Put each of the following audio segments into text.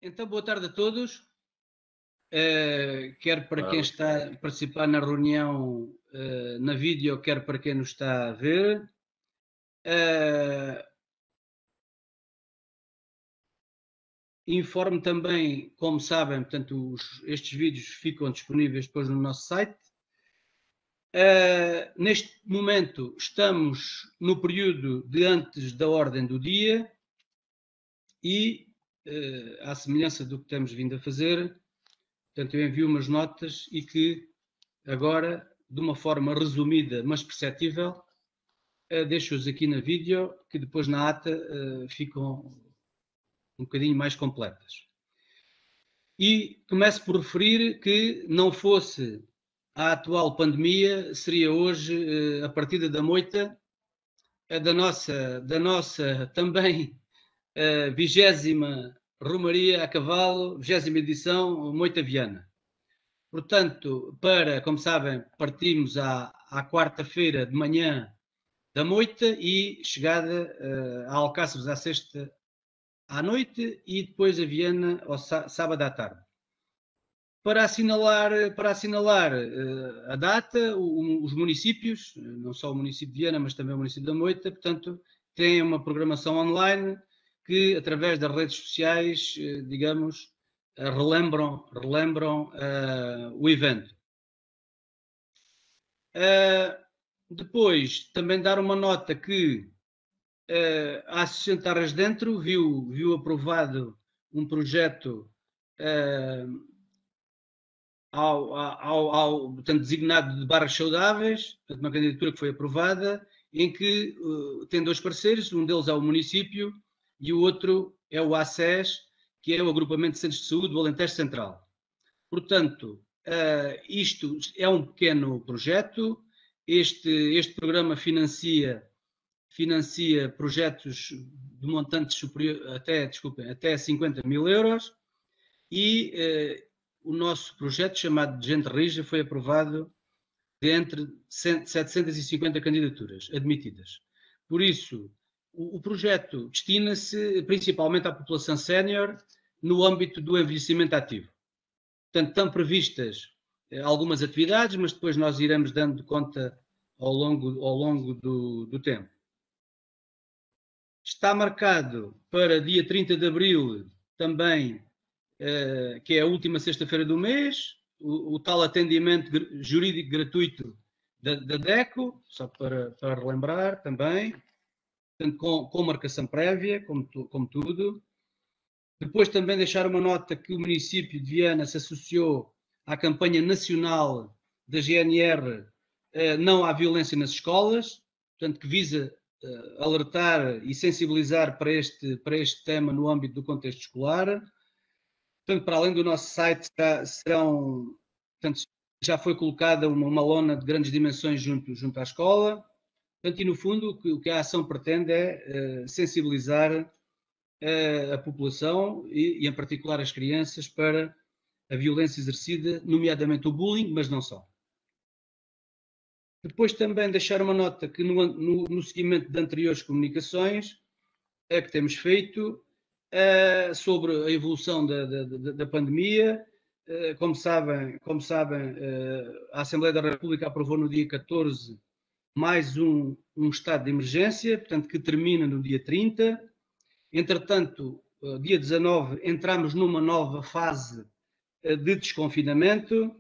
Então, boa tarde a todos. Quer para quem Claro. está a participar na reunião na vídeo, quer para quem nos está a ver. Eh, Informo também, como sabem, portanto, estes vídeos ficam disponíveis depois no nosso site. Neste momento estamos no período de antes da ordem do dia e, à semelhança do que temos vindo a fazer, portanto, eu envio umas notas e que agora, de uma forma resumida, mas perceptível, deixo-os aqui na vídeo, que depois na ata ficam um bocadinho mais completas. E começo por referir que, não fosse a atual pandemia, seria hoje a partida da moita, da nossa também 20ª Romaria a Cavalo, 20ª edição, Moita Viana. Portanto, como sabem, partimos à quarta-feira de manhã da moita e chegada a Alcáceres à sexta à noite e depois a Viana ao sábado à tarde. Para assinalar a data, os municípios, não só o município de Viana, mas também o município da Moita, portanto, têm uma programação online que, através das redes sociais, digamos, relembram o evento. Depois, também dar uma nota que a Associação Terras Dentro viu aprovado um projeto portanto, designado de Barras Saudáveis, portanto, uma candidatura que foi aprovada, em que tem dois parceiros, um deles é o município e o outro é o ACES, que é o Agrupamento de Centros de Saúde do Alentejo Central. Portanto, isto é um pequeno projeto, este programa financia projetos de montantes superior, até 50 mil euros e o nosso projeto, chamado de Gente Rija, foi aprovado de entre 750 candidaturas admitidas. Por isso, o projeto destina-se principalmente à população sénior no âmbito do envelhecimento ativo. Portanto, estão previstas algumas atividades, mas depois nós iremos dando conta ao longo do tempo. Está marcado para dia 30 de abril também, que é a última sexta-feira do mês, o tal atendimento jurídico gratuito da DECO, só para relembrar também, portanto, com marcação prévia, como tudo. Depois também deixar uma nota que o município de Viana se associou à campanha nacional da GNR Não há Violência nas Escolas, portanto, que visa alertar e sensibilizar para este tema no âmbito do contexto escolar. Portanto, para além do nosso site, portanto, já foi colocada uma lona de grandes dimensões junto à escola. Portanto, e no fundo, o que a ação pretende é sensibilizar a população e, em particular, as crianças para a violência exercida, nomeadamente o bullying, mas não só. Depois também deixar uma nota que no seguimento de anteriores comunicações que temos feito sobre a evolução da pandemia. Como sabem, a Assembleia da República aprovou no dia 14 mais um estado de emergência, portanto, que termina no dia 30. Entretanto, dia 19, entramos numa nova fase de desconfinamento.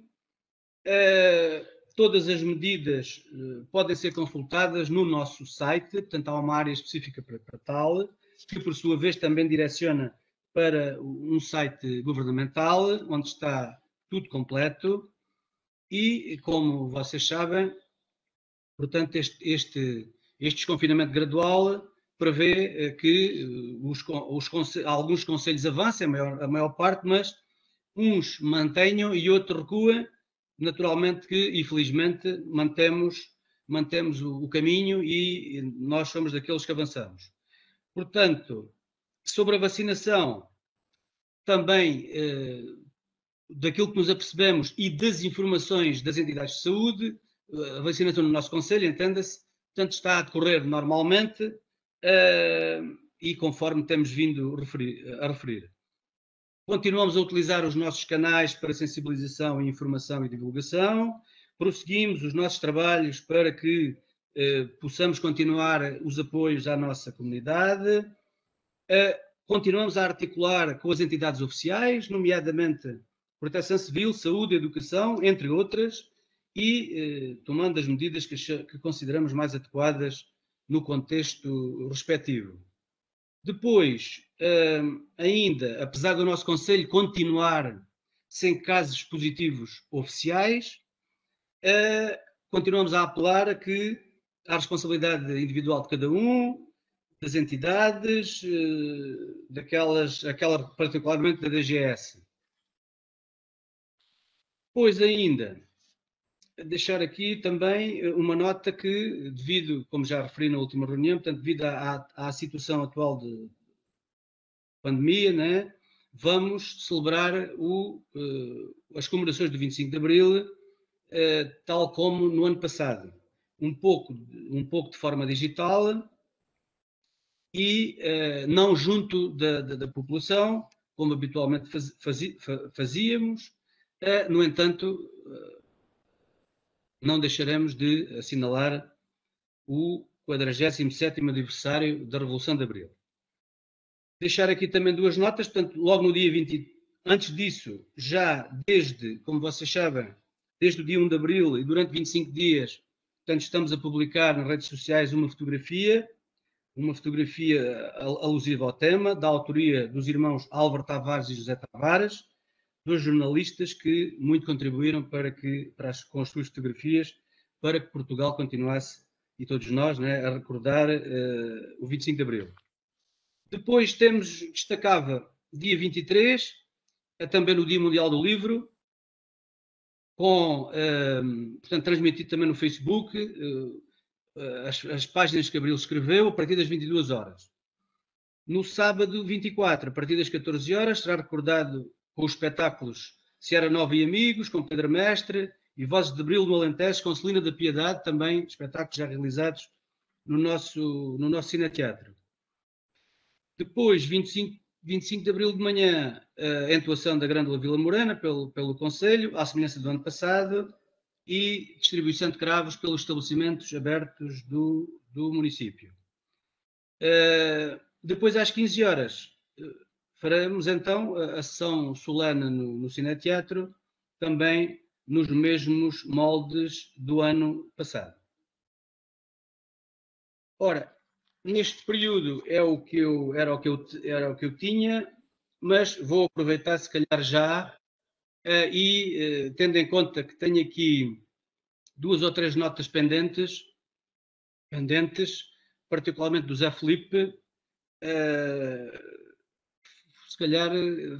Todas as medidas podem ser consultadas no nosso site, portanto, há uma área específica para tal, que por sua vez também direciona para um site governamental, onde está tudo completo e, como vocês sabem, portanto, este desconfinamento gradual prevê que alguns conselhos avancem, a maior parte, mas uns mantenham e outros recuem. Naturalmente que, infelizmente, mantemos o caminho e nós somos daqueles que avançamos. Portanto, sobre a vacinação, também daquilo que nos apercebemos e das informações das entidades de saúde, a vacinação no nosso concelho, entenda-se, portanto, está a decorrer normalmente e conforme temos vindo a referir. Continuamos a utilizar os nossos canais para sensibilização, informação e divulgação. Prosseguimos os nossos trabalhos para que possamos continuar os apoios à nossa comunidade. Continuamos a articular com as entidades oficiais, nomeadamente Proteção Civil, Saúde, Educação, entre outras, e tomando as medidas que consideramos mais adequadas no contexto respectivo. Depois, ainda, apesar do nosso Conselho continuar sem casos positivos oficiais, continuamos a apelar à responsabilidade individual de cada um, das entidades, aquela particularmente da DGS. Pois ainda, deixar aqui também uma nota que, devido, como já referi na última reunião, portanto, devido à situação atual de pandemia, né, vamos celebrar as comemorações do 25 de Abril, tal como no ano passado. Um pouco de forma digital e não junto da população, como habitualmente fazíamos. No entanto, não deixaremos de assinalar o 47º aniversário da Revolução de Abril. Deixar aqui também duas notas, portanto, logo no dia 20, antes disso, já desde, como vocês sabem, desde o dia 1 de Abril e durante 25 dias, portanto, estamos a publicar nas redes sociais uma fotografia alusiva ao tema, da autoria dos irmãos Álvaro Tavares e José Tavares, dois jornalistas que muito contribuíram com as suas fotografias para que Portugal continuasse, e todos nós, né, a recordar o 25 de Abril. Depois destacava dia 23, também no Dia Mundial do Livro, portanto, transmitido também no Facebook, as páginas que Abril escreveu, a partir das 22 horas. No sábado 24, a partir das 14 horas, será recordado com os espetáculos Sierra Nova e Amigos, com Pedro Mestre, e Vozes de Abril no Alentejo, com Celina da Piedade, também espetáculos já realizados no nosso cineteatro. Depois, 25 de Abril de manhã, a entoação da Grândola Vila Morena pelo Conselho, à semelhança do ano passado, e distribuição de cravos pelos estabelecimentos abertos do município. Depois, às 15 horas, faremos então a sessão solene no Cineteatro, também nos mesmos moldes do ano passado. Ora, neste período era o que eu tinha, mas vou aproveitar se calhar já tendo em conta que tenho aqui 2 ou 3 notas pendentes, particularmente do Zé Filipe, se calhar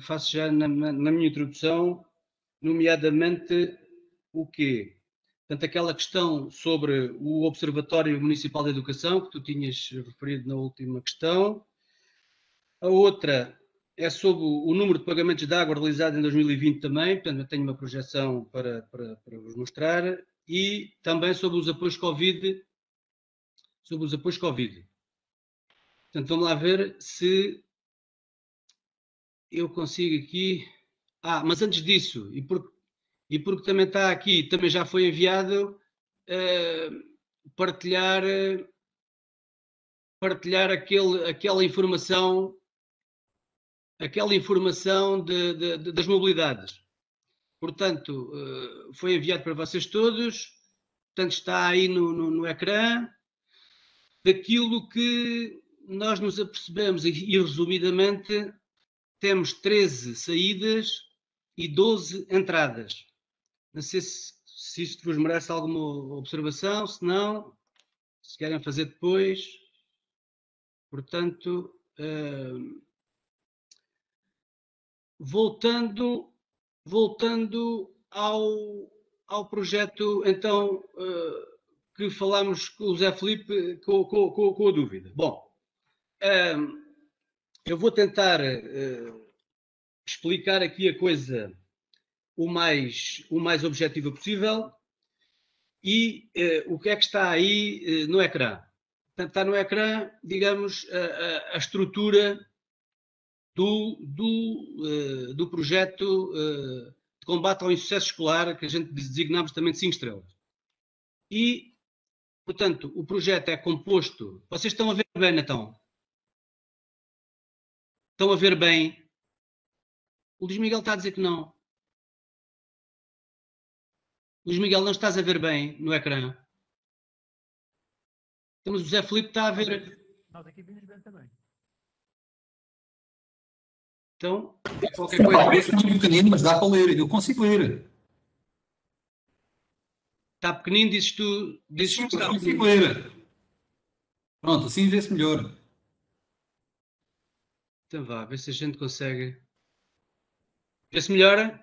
faço já na minha introdução, nomeadamente o quê? Portanto, aquela questão sobre o Observatório Municipal de Educação, que tu tinhas referido na última questão. A outra é sobre o número de pagamentos de água realizado em 2020 também, portanto, eu tenho uma projeção para vos mostrar. E também sobre os apoios Covid. Portanto, vamos lá ver se eu consigo aqui... mas antes disso, e porque também está aqui, também já foi enviado, partilhar aquela informação das mobilidades. Portanto, foi enviado para vocês todos, portanto está aí no ecrã, daquilo que nós nos apercebemos, e resumidamente temos 13 saídas e 12 entradas. Não sei se isto vos merece alguma observação, se não, se querem fazer depois. Portanto, voltando ao projeto, então, que falámos com o Zé Filipe, com a dúvida. Bom, eu vou tentar explicar aqui a coisa o mais objetiva possível. E o que é que está aí no ecrã? Portanto, está no ecrã, digamos, a estrutura do projeto de combate ao insucesso escolar, que a gente designamos também de 5 estrelas. E, portanto, o projeto é composto... Vocês estão a ver bem, então? Estão a ver bem? O Luís Miguel está a dizer que não. Luís Miguel, não estás a ver bem no ecrã? Então, mas o José Filipe está a ver... Nós aqui vimos bem também. Então, qualquer coisa... Parece muito pequenino, mas dá para ler. Eu consigo ler. Está pequenino, dizes tu... Sim, eu consigo ler. Pronto, assim vê-se melhor. Então vá, ver se a gente consegue... Vê-se melhor?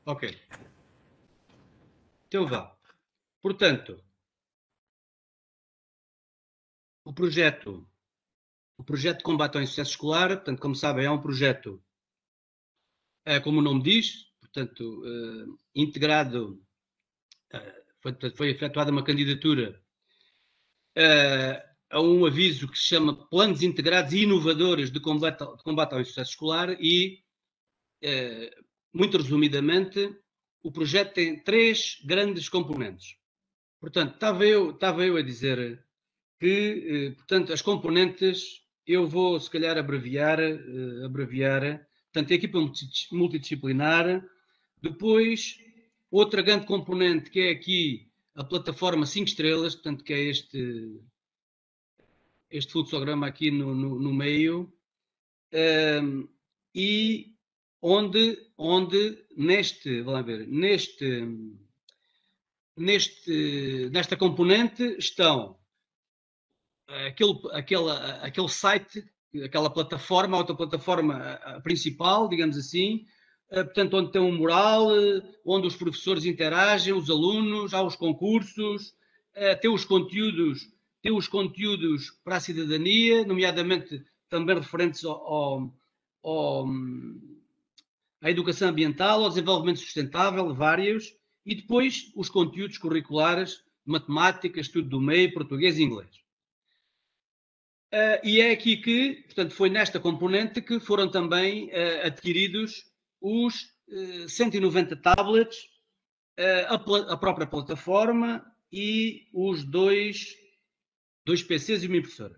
Ok. Então vá. Portanto, o projeto de combate ao insucesso escolar, portanto, como sabem, é um projeto, como o nome diz, portanto, integrado, foi efetuada uma candidatura a um aviso que se chama Planos Integrados e Inovadores de Combate ao Insucesso Escolar e, muito resumidamente, o projeto tem 3 grandes componentes. Portanto, estava eu a dizer que, portanto, as componentes, eu vou, se calhar, abreviar. Portanto, a equipa multidisciplinar. Depois, outra grande componente, que é aqui a plataforma 5 estrelas, portanto, que é este fluxograma aqui no meio. E onde vamos ver, nesta componente estão aquele site, aquela plataforma, outra plataforma principal, digamos assim, portanto, onde tem um mural, onde os professores interagem, os alunos, há os concursos, tem os conteúdos para a cidadania, nomeadamente também referentes à educação ambiental, ao desenvolvimento sustentável, vários, e depois os conteúdos curriculares, matemática, estudo do meio, português e inglês. E é aqui que, portanto, foi nesta componente que foram também adquiridos os 190 tablets, a própria plataforma e os dois PCs e uma impressora.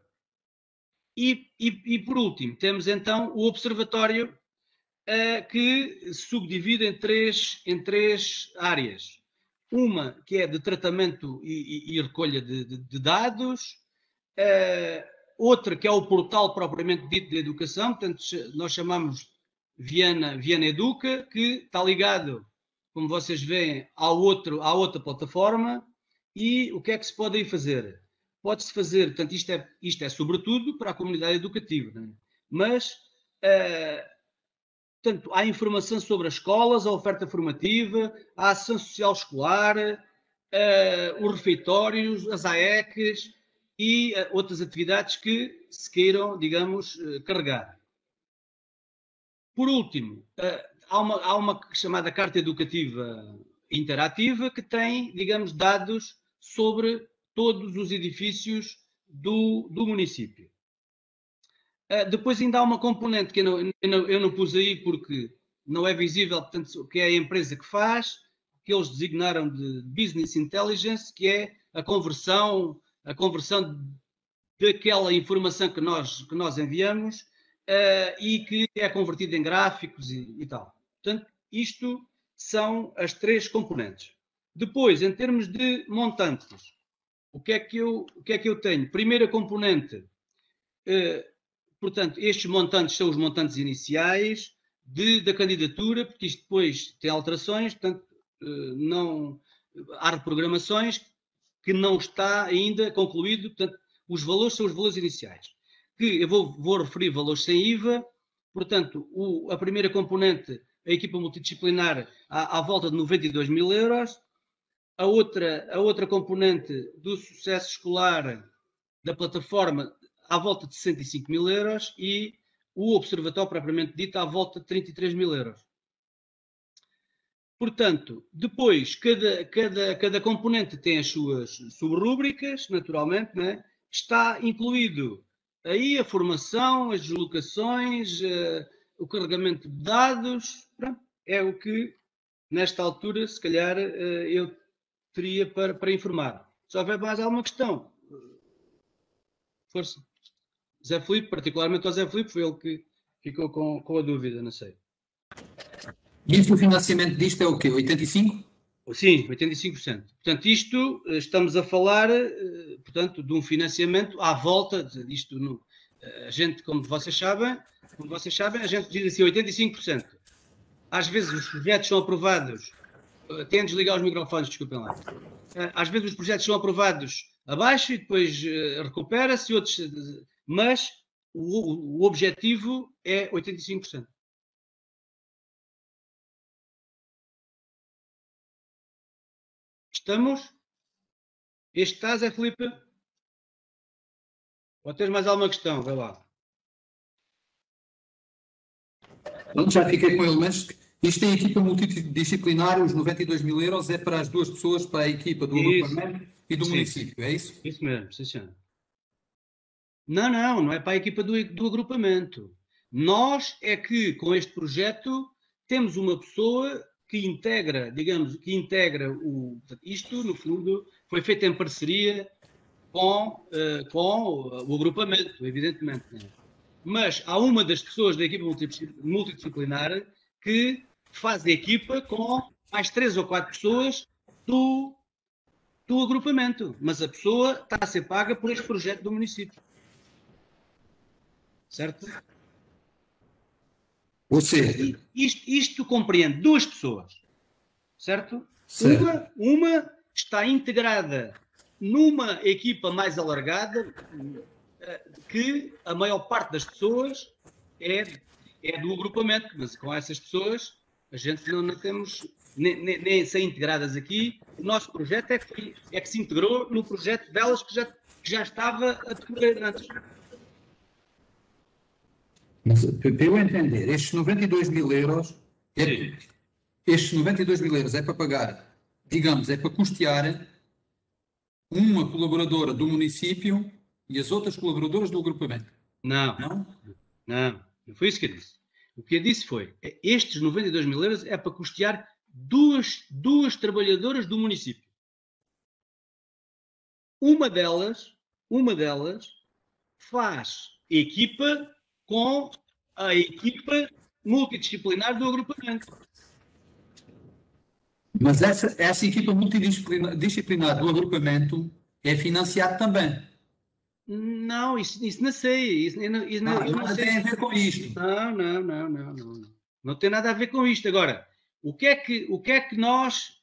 E por último, temos então o observatório, que se subdivide em três áreas. Uma que é de tratamento e recolha de dados, outra que é o portal propriamente dito de educação, portanto, nós chamamos Viana Educa, que está ligado, como vocês veem, à outra plataforma. E o que é que se pode aí fazer? Pode-se fazer, portanto, isto é sobretudo para a comunidade educativa, não é? Mas, portanto, há informação sobre as escolas, a oferta formativa, a ação social escolar, os refeitórios, as AECs e outras atividades que se queiram, digamos, carregar. Por último, há uma chamada Carta Educativa Interativa que tem, digamos, dados sobre todos os edifícios do município. Depois ainda há uma componente que eu não pus aí porque não é visível, portanto, que é a empresa que faz, que eles designaram de Business Intelligence, que é a conversão daquela informação que nós enviamos e que é convertida em gráficos e tal. Portanto, isto são as 3 componentes. Depois, em termos de montantes, o que é que eu tenho? Primeira componente, portanto, estes montantes são os montantes iniciais da candidatura, porque isto depois tem alterações, portanto, há reprogramações que não está ainda concluído, portanto, os valores são os valores iniciais. Que eu vou referir valores sem IVA, portanto, a primeira componente, a equipa multidisciplinar, à volta de 92 mil euros, a outra componente do sucesso escolar da plataforma à volta de 65 mil euros e o observatório propriamente dito à volta de 33 mil euros. Portanto, depois, cada componente tem as suas subrúbricas, naturalmente, né? Está incluído aí a formação, as deslocações, o carregamento de dados, pronto, é o que, nesta altura, se calhar, eu teria para informar. Se houver mais alguma questão, força. Zé Filipe, particularmente o Zé Filipe, foi ele que ficou com a dúvida, não sei. E o financiamento disto é o quê? 85%? Sim, 85%. Portanto, isto, estamos a falar, portanto, de um financiamento à volta disto. A gente, como vocês sabem, a gente diz assim 85%. Às vezes os projetos são aprovados, têm de desligar os microfones, desculpem lá. Às vezes os projetos são aprovados abaixo e depois recupera-se, outros, mas o objetivo é 85%. Estamos? Este está, Zé Filipe? Ou tens mais alguma questão? Vai lá. Pronto, já fiquei com elementos. Isto é equipa multidisciplinar, os 92 mil euros é para as duas pessoas, para a equipa do agrupamento e do município, é isso? Isso mesmo, sim senhor. Não é para a equipa do agrupamento. Nós é que, com este projeto, temos uma pessoa que integra, digamos, isto, no fundo, foi feito em parceria com o agrupamento, evidentemente. Né? Mas há uma das pessoas da equipa multidisciplinar que faz equipa com mais 3 ou 4 pessoas do agrupamento. Mas a pessoa está a ser paga por este projeto do município. Certo? Ou seja, isto compreende duas pessoas. Certo? Uma está integrada numa equipa mais alargada, que a maior parte das pessoas é do agrupamento, mas com essas pessoas a gente não temos nem ser integradas aqui. O nosso projeto é que se integrou no projeto delas que já estava a decorrer antes. Mas, para eu entender, estes 92 mil euros é para pagar, digamos, é para custear uma colaboradora do município e as outras colaboradoras do agrupamento. Não foi isso que eu disse. O que eu disse foi, estes 92 mil euros é para custear duas trabalhadoras do município. Uma delas faz equipa com a equipa multidisciplinar do agrupamento. Mas essa equipa multidisciplinar do agrupamento é financiada também. Não, isso não sei. Isso não tem a ver com isto. Não. Não tem nada a ver com isto. Agora, o que é que nós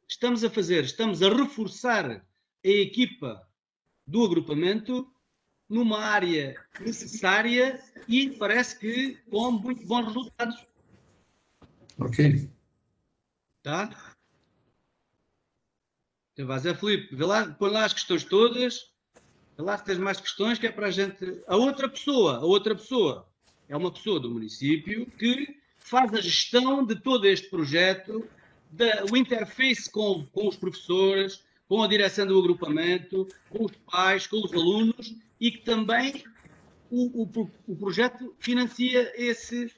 estamos a fazer? Estamos a reforçar a equipa do agrupamento numa área necessária e parece que com muito bons resultados. Ok. Tá? Então, Zé Filipe, põe lá as questões todas, vê lá se tens mais questões, que é para a gente... A outra pessoa é uma pessoa do município que faz a gestão de todo este projeto, o interface com os professores, com a direção do agrupamento, com os pais, com os alunos, e que também o projeto financia esse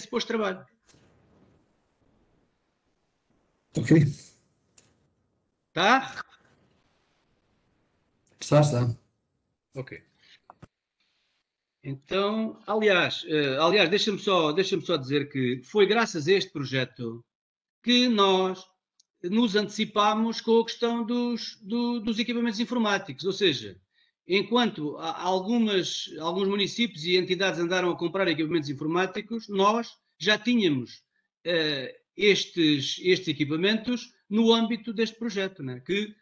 posto de trabalho. Ok. Tá? Está. Ok. Então, aliás, deixa-me só dizer que foi graças a este projeto que nós nos antecipámos com a questão dos equipamentos informáticos. Ou seja, enquanto alguns municípios e entidades andaram a comprar equipamentos informáticos, nós já tínhamos estes equipamentos no âmbito deste projeto, né, que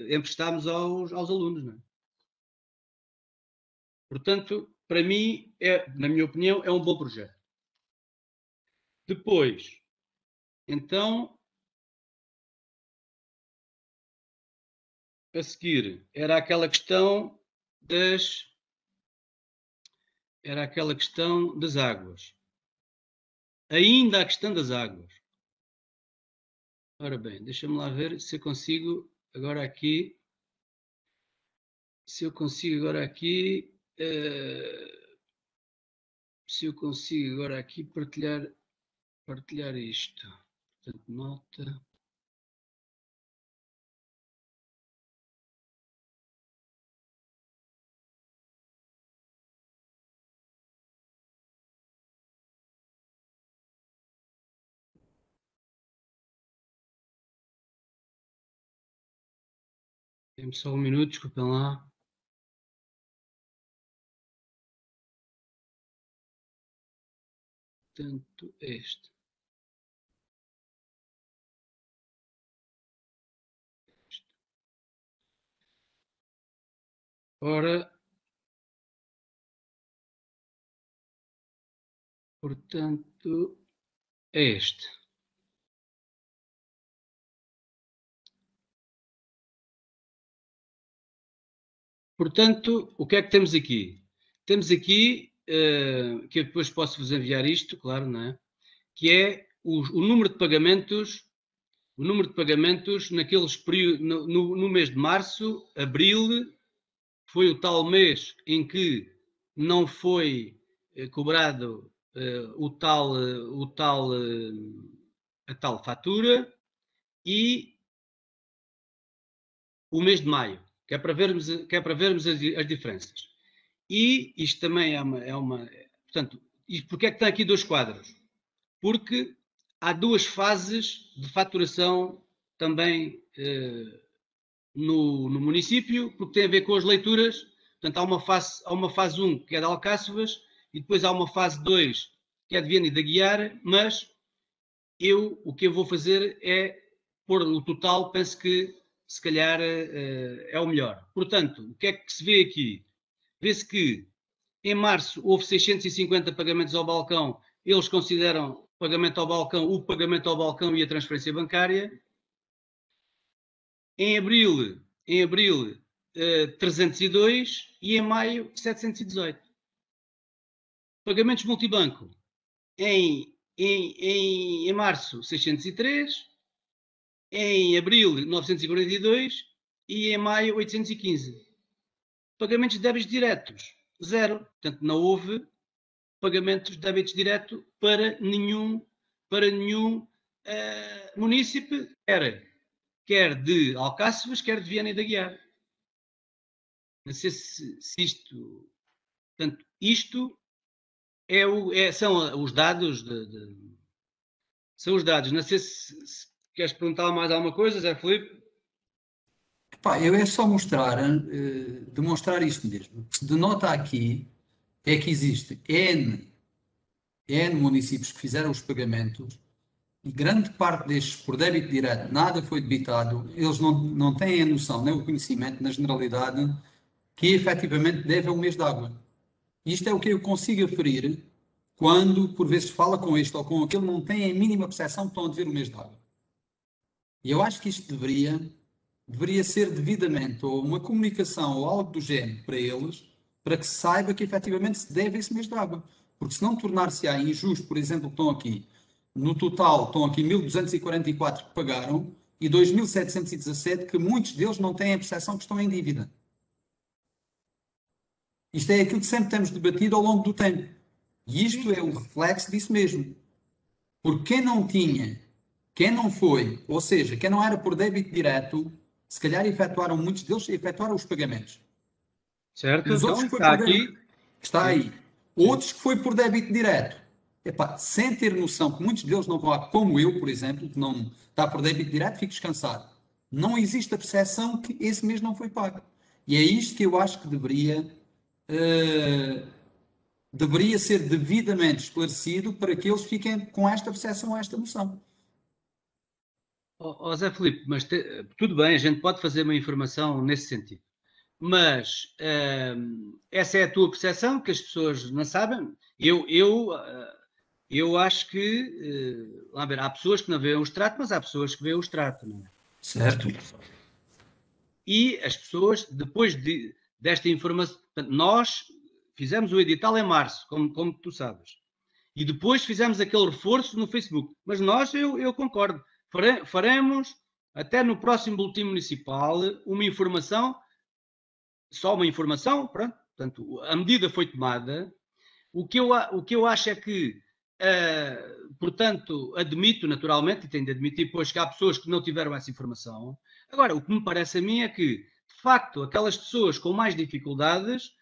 emprestámos aos alunos. Né? Portanto, para mim, na minha opinião, é um bom projeto. Depois, então, a seguir, era aquela questão das águas. Ainda a questão das águas. Ora bem, deixa-me lá ver se eu consigo agora aqui. se eu consigo agora aqui partilhar isto. Portanto, nota. Dê-me só um minuto, desculpem lá. Portanto, este. Ora, portanto, é este. Portanto, o que é que temos aqui? Temos aqui, que eu depois posso vos enviar isto, claro, não é? Que é o número de pagamentos, naqueles períodos, no mês de março, abril, foi o tal mês em que não foi cobrado a tal fatura, e o mês de maio, que é para vermos as diferenças. E isto também portanto, e porquê é que tem aqui dois quadros? Porque há duas fases de faturação também no município, porque tem a ver com as leituras. Portanto, há uma fase 1 que é de Alcáçovas, e depois há uma fase 2 que é de Viana e da Guiar, mas o que eu vou fazer é pôr o total, penso que se calhar é o melhor. Portanto, o que é que se vê aqui? Vê-se que em março houve 650 pagamentos ao balcão. Eles consideram o pagamento ao balcão e a transferência bancária. Em abril 302 e em maio 718. Pagamentos multibanco. Em março 603, em abril 942 e em maio 815. Pagamentos de débitos diretos, 0. Portanto, não houve pagamentos de débitos diretos para nenhum município, quer de Alcáçovas, quer de Viana e da Guiar. Não sei se isto... Portanto, isto são os dados são os dados. Não sei se queres perguntar mais alguma coisa, Zé Filipe? Eu é só demonstrar isto mesmo. O que se denota aqui é que existe N municípios que fizeram os pagamentos e grande parte destes, por débito direto, nada foi debitado. Eles não têm a noção, nem o conhecimento, na generalidade, que efetivamente deve a um mês de água. Isto é o que eu consigo aferir quando, por vezes, fala com este ou com aquele, não tem a mínima percepção que estão a dever o mês de água. E eu acho que isto deveria ser devidamente ou uma comunicação ou algo do género para eles, para que se saiba que efetivamente se deve esse mês de água. Porque senão tornar-se-á injusto, por exemplo, que estão aqui, no total estão aqui 1.244 que pagaram e 2.717 que muitos deles não têm a percepção que estão em dívida. Isto é aquilo que sempre temos debatido ao longo do tempo. E isto é o reflexo disso mesmo. Porque quem não tinha, quem não foi, ou seja, quem não era por débito direto, se calhar muitos deles efetuaram os pagamentos. Certo, e os outros que foi está por aqui. Está aí. Outros que foi por débito direto. Sem ter noção que muitos deles não vão, como eu, por exemplo, que não está por débito direto, fico descansado. Não existe a percepção que esse mês não foi pago. E é isto que eu acho que deveria ser devidamente esclarecido para que eles fiquem com esta percepção, esta noção. Zé Filipe, mas tudo bem, a gente pode fazer uma informação nesse sentido. Mas essa é a tua percepção, que as pessoas não sabem. Eu acho que há pessoas que não veem o extrato, mas há pessoas que veem o extrato, não é? Certo. E as pessoas, depois desta informação, nós fizemos o edital em março, como tu sabes, e depois fizemos aquele reforço no Facebook. Mas nós, eu concordo, faremos até no próximo boletim municipal uma informação, só uma informação, pronto. Portanto, a medida foi tomada, O que eu acho é que, portanto, admito naturalmente, e tenho de admitir, pois, que há pessoas que não tiveram essa informação. Agora, o que me parece a mim é que, de facto, aquelas pessoas com mais dificuldades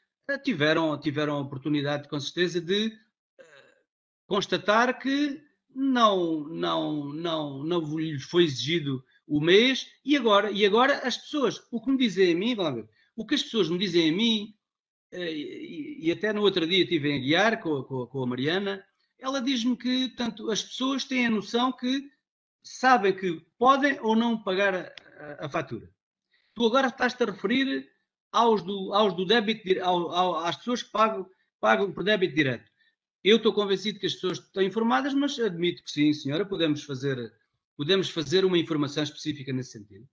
tiveram a oportunidade, com certeza, de constatar que não lhes foi exigido o mês, e agora as pessoas, o que me dizem a mim, vamos ver, o que as pessoas me dizem a mim, e até no outro dia estive a guiar com a Mariana, ela diz-me que, tanto as pessoas têm a noção que sabem que podem ou não pagar a fatura. Tu agora estás-te a referir aos do débito, às pessoas que pagam por débito direto. Eu estou convencido que as pessoas estão informadas, mas admito que sim, senhora, podemos fazer uma informação específica nesse sentido.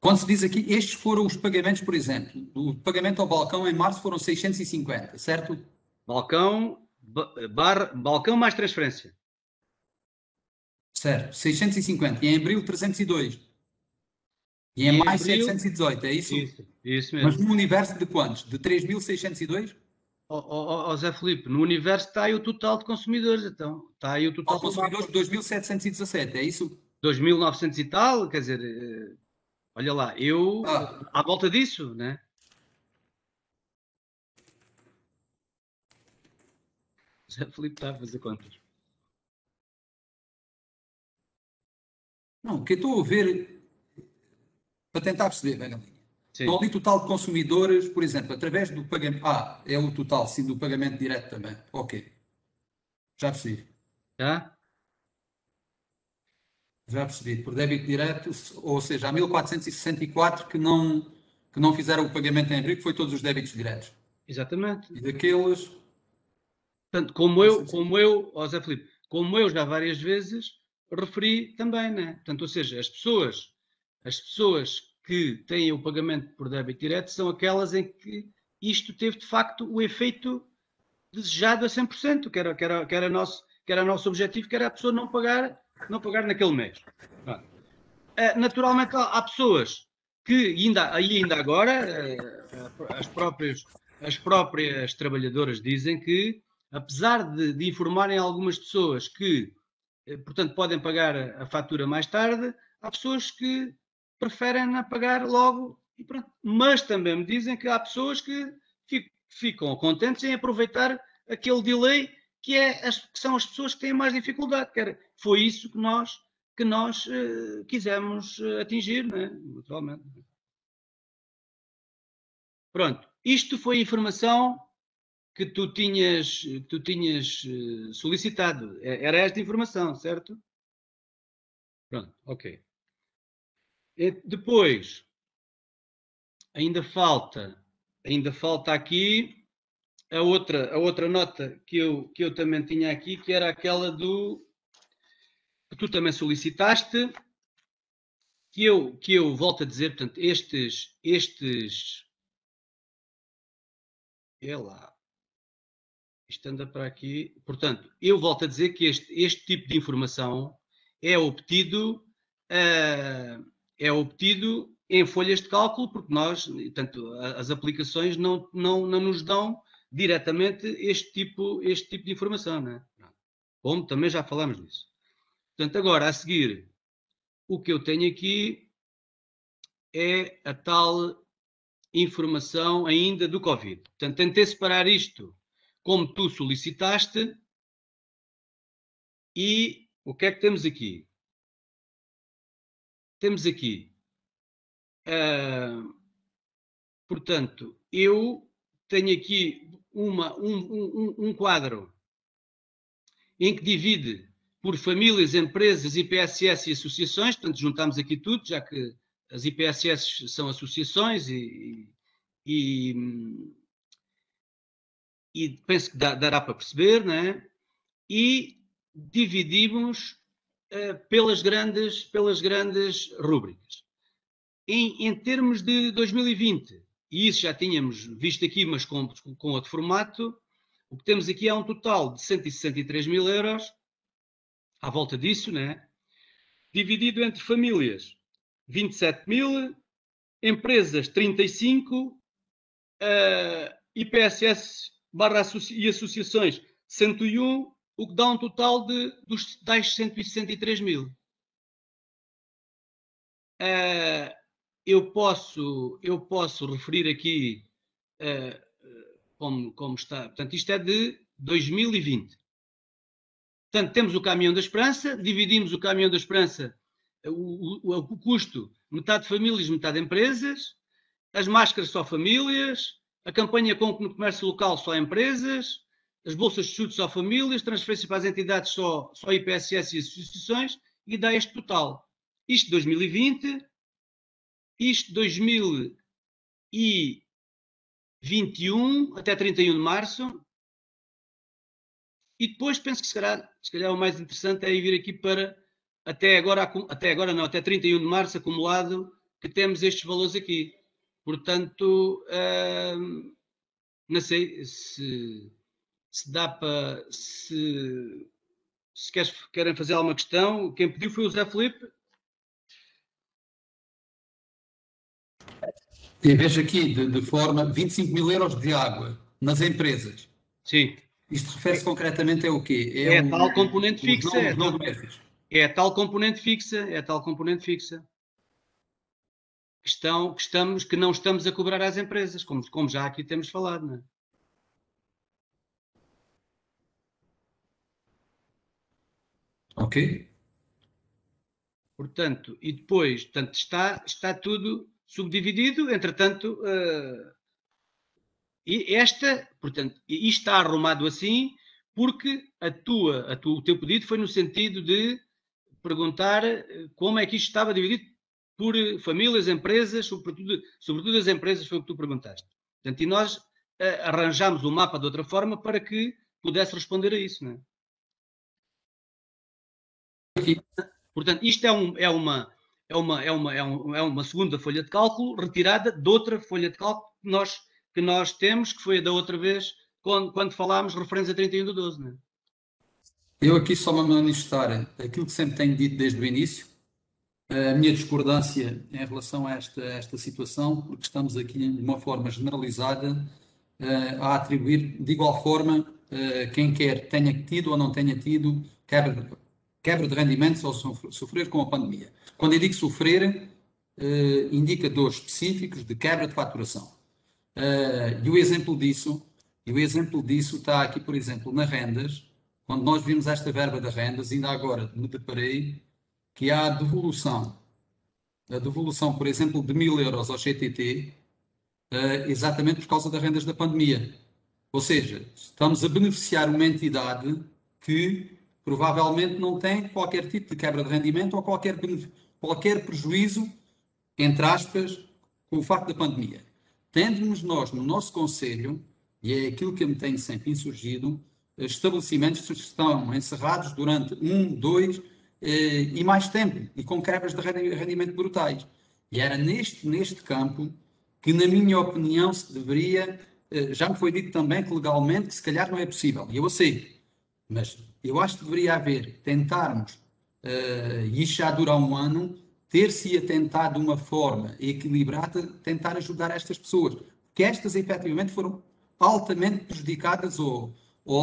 Quando se diz aqui, estes foram os pagamentos, por exemplo, o pagamento ao balcão em março foram 650, certo? Balcão mais transferência. Certo, 650. E em abril, 302. E em maio, 718, é isso? Isso mesmo. Mas no universo de quantos? De 3.602? Zé Filipe, no universo está aí o total de consumidores, então. Está aí o total de consumidores de 2.717, é isso? 2.900 e tal, quer dizer, olha lá, à volta disso, né? Zé Filipe está a fazer contas. Não, o que eu estou a ver, para tentar perceber, bem, estão ali total de consumidores, por exemplo, através do pagamento. É o total, sim, do pagamento direto também. Ok. Já percebi. Já percebi. Por débito direto, ou seja, há 1.464 que não fizeram o pagamento em abril, que foi todos os débitos diretos. Exatamente. E daqueles. Portanto, como Zé Filipe, como eu já várias vezes referi também, né? Portanto, ou seja, as pessoas que têm o pagamento por débito direto são aquelas em que isto teve de facto o efeito desejado a 100%, que era nosso objetivo, que era a pessoa não pagar naquele mês. Naturalmente há pessoas que ainda agora as próprias trabalhadoras dizem que, apesar de informarem algumas pessoas que, portanto, podem pagar a fatura mais tarde, há pessoas que preferem pagar logo, e pronto. Mas também me dizem que há pessoas que ficam contentes em aproveitar aquele delay, que são as pessoas que têm mais dificuldade. Foi isso que nós quisemos atingir, né? Naturalmente. Pronto, isto foi a informação que tu tinhas solicitado. Era esta informação, certo? Pronto, ok. Depois, ainda falta aqui a outra nota que eu também tinha aqui, que era aquela que tu também solicitaste, que eu volto a dizer, portanto, isto anda para aqui. Portanto, eu volto a dizer que este tipo de informação é obtido em folhas de cálculo, porque portanto, as aplicações não nos dão diretamente este tipo de informação, né? Como também já falamos disso. Portanto, agora, a seguir, o que eu tenho aqui é a tal informação ainda do Covid. Portanto, tentei separar isto como tu solicitaste. E o que é que temos aqui? Temos aqui, portanto, eu tenho aqui um quadro em que divide por famílias, empresas, IPSS e associações. Portanto, juntamos aqui tudo, já que as IPSS são associações e penso que dará para perceber, né? E dividimos pelas grandes rúbricas. Em termos de 2020, e isso já tínhamos visto aqui, mas com outro formato, o que temos aqui é um total de 163 mil euros, à volta disso, né? Dividido entre famílias, 27 mil, empresas 35, IPSS e associações 101, o que dá um total dos tais 163 mil. Eu posso referir aqui como está. Portanto, isto é de 2020. Portanto, temos o Caminhão da Esperança, dividimos o Caminhão da Esperança, o custo, metade famílias, metade empresas, as máscaras só famílias, a campanha com no comércio local só empresas, as bolsas de chute só famílias, transferência para as entidades só IPSS e associações, e dá este total. Isto 2020, isto 2021, até 31 de março, e depois penso que se calhar o mais interessante é ir vir aqui para até agora não, até 31 de março acumulado, que temos estes valores aqui. Portanto, não sei se dá para... Se querem fazer alguma questão, quem pediu foi o Zé Filipe. Eu vejo aqui, de forma, 25 mil euros de água nas empresas. Sim. Isto refere-se concretamente a o quê? É a tal componente fixa. É a tal componente fixa. Que não estamos a cobrar às empresas, como já aqui temos falado, não é? Ok. Portanto, e depois, portanto, está tudo subdividido, entretanto, portanto, isto está arrumado assim porque o teu pedido foi no sentido de perguntar como é que isto estava dividido por famílias, empresas, sobretudo as empresas, foi o que tu perguntaste. Portanto, e nós arranjámos o mapa de outra forma para que pudesse responder a isso, não é? Portanto, isto é uma segunda folha de cálculo retirada de outra folha de cálculo que nós temos, que foi da outra vez, quando falámos referência a 31/12, não é? Eu aqui só me manifestar aquilo que sempre tenho dito desde o início, a minha discordância em relação a esta situação, porque estamos aqui de uma forma generalizada a atribuir de igual forma quem quer tenha tido ou não tenha tido quebra de rendimentos ou sofrer com a pandemia. Quando eu digo sofrer, indicadores específicos de quebra de faturação. E o exemplo disso está aqui, por exemplo, nas rendas. Quando nós vimos esta verba de rendas, ainda agora me deparei que há a devolução, por exemplo, de 1000 euros ao CTT, exatamente por causa das rendas da pandemia. Ou seja, estamos a beneficiar uma entidade que provavelmente não tem qualquer tipo de quebra de rendimento ou qualquer prejuízo, entre aspas, com o facto da pandemia. Tendo-nos nós, no nosso Conselho, e é aquilo que me tem sempre insurgido, estabelecimentos que estão encerrados durante 1, 2 e mais tempo, e com quebras de rendimento brutais. E era neste campo que, na minha opinião, se deveria... já me foi dito também que legalmente que se calhar não é possível, e eu aceito, mas eu acho que deveria haver, tentarmos, e isto já dura um ano, ter-se tentado de uma forma equilibrada, tentar ajudar estas pessoas, porque estas efetivamente foram altamente prejudicadas ou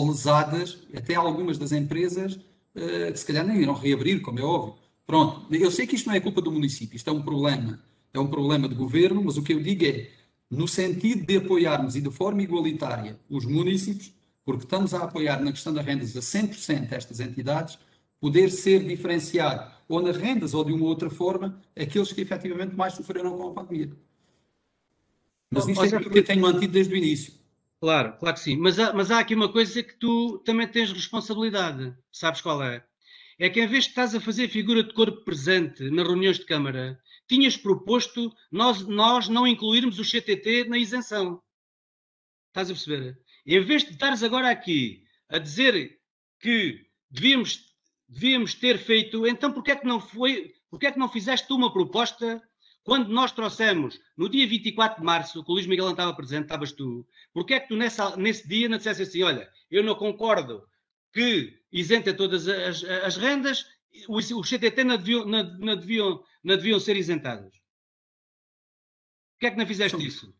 lesadas, até algumas das empresas que se calhar nem irão reabrir, como é óbvio. Pronto, eu sei que isto não é culpa do município, isto é um problema de governo, mas o que eu digo é, no sentido de apoiarmos e de forma igualitária os municípios, porque estamos a apoiar na questão das rendas a 100% estas entidades, poder ser diferenciado, ou nas rendas ou de uma outra forma, aqueles que efetivamente mais sofreram com a pandemia. Mas isto é aquilo que eu tenho mantido desde o início. Claro que sim. Mas há aqui uma coisa que tu também tens responsabilidade. Sabes qual é? É que em vez de estás a fazer figura de corpo presente nas reuniões de Câmara, tinhas proposto nós não incluirmos o CTT na isenção. Estás a perceber? Em vez de estares agora aqui a dizer que devíamos ter feito, então porquê é que não fizeste uma proposta quando nós trouxemos no dia 24 de março, que o Luís Miguel não estava presente, estavas tu, porquê é que tu nesse dia não disseste assim, olha, eu não concordo que isenta todas as rendas, os CTT não deviam ser isentados? Porquê é que não fizeste isso?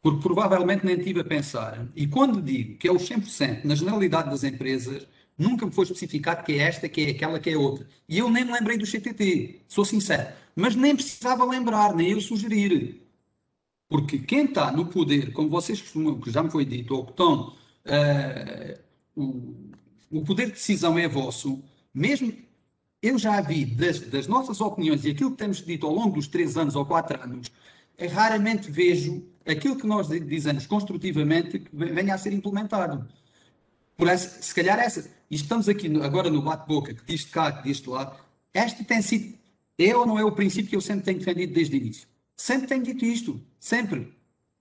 Porque provavelmente nem estive a pensar. E quando digo que é os 100% na generalidade das empresas, nunca me foi especificado que é esta, que é aquela, que é outra. E eu nem me lembrei do CTT, sou sincero. Mas nem precisava lembrar, nem eu sugerir. Porque quem está no poder, como vocês costumam, que já me foi dito, ou que estão, o, o poder de decisão é vosso, mesmo eu já vi das nossas opiniões e aquilo que temos dito ao longo dos 3 anos ou 4 anos, raramente vejo aquilo que nós dizemos construtivamente que venha a ser implementado. Por essa, se calhar essa, e estamos aqui agora no bate-boca, que diz de cá, que diz de lá, esta tem sido, é ou não é o princípio que eu sempre tenho defendido desde o início. Sempre tenho dito isto, sempre.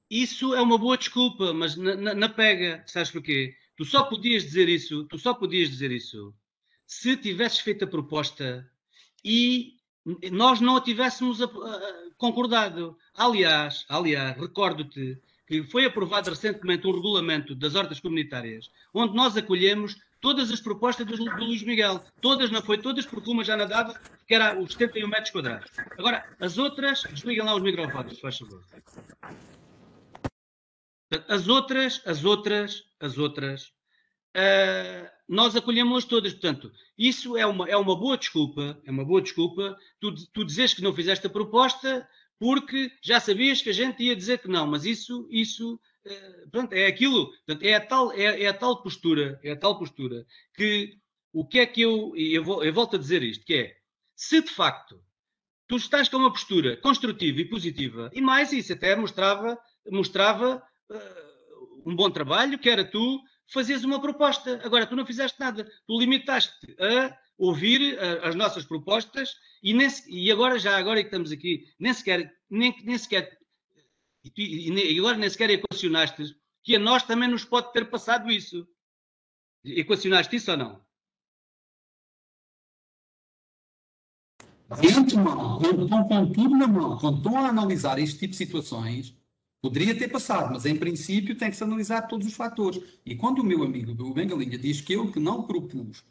Isso é uma boa desculpa, mas na pega, sabes porquê? Tu só podias dizer isso se tivesses feito a proposta e nós não a tivéssemos concordado. Aliás, recordo-te que foi aprovado recentemente um regulamento das hortas comunitárias, onde nós acolhemos todas as propostas do Luís Miguel. Todas, não foi todas, porque uma já nadava, que era os 71 metros quadrados. Agora, as outras, desliguem lá os microfones, se faz favor. As outras, nós acolhemos todas. Portanto, isso é uma boa desculpa, tu dizes que não fizeste a proposta porque já sabias que a gente ia dizer que não, mas isso pronto, é aquilo, portanto, é a tal postura que o que é que eu volto a dizer isto, que é, se de facto tu estás com uma postura construtiva e positiva, e mais isso, até mostrava um bom trabalho, que era tu fazeres uma proposta. Agora, tu não fizeste nada. Tu limitaste a ouvir as nossas propostas e agora que estamos aqui, nem sequer e agora nem sequer equacionaste que a nós também nos pode ter passado isso. Equacionaste isso ou não? De antemão, quando estão com tudo na mão, quando estão a analisar este tipo de situações, poderia ter passado, mas em princípio tem que se analisar todos os fatores. E quando o meu amigo do Bengalinha diz que eu que não propus,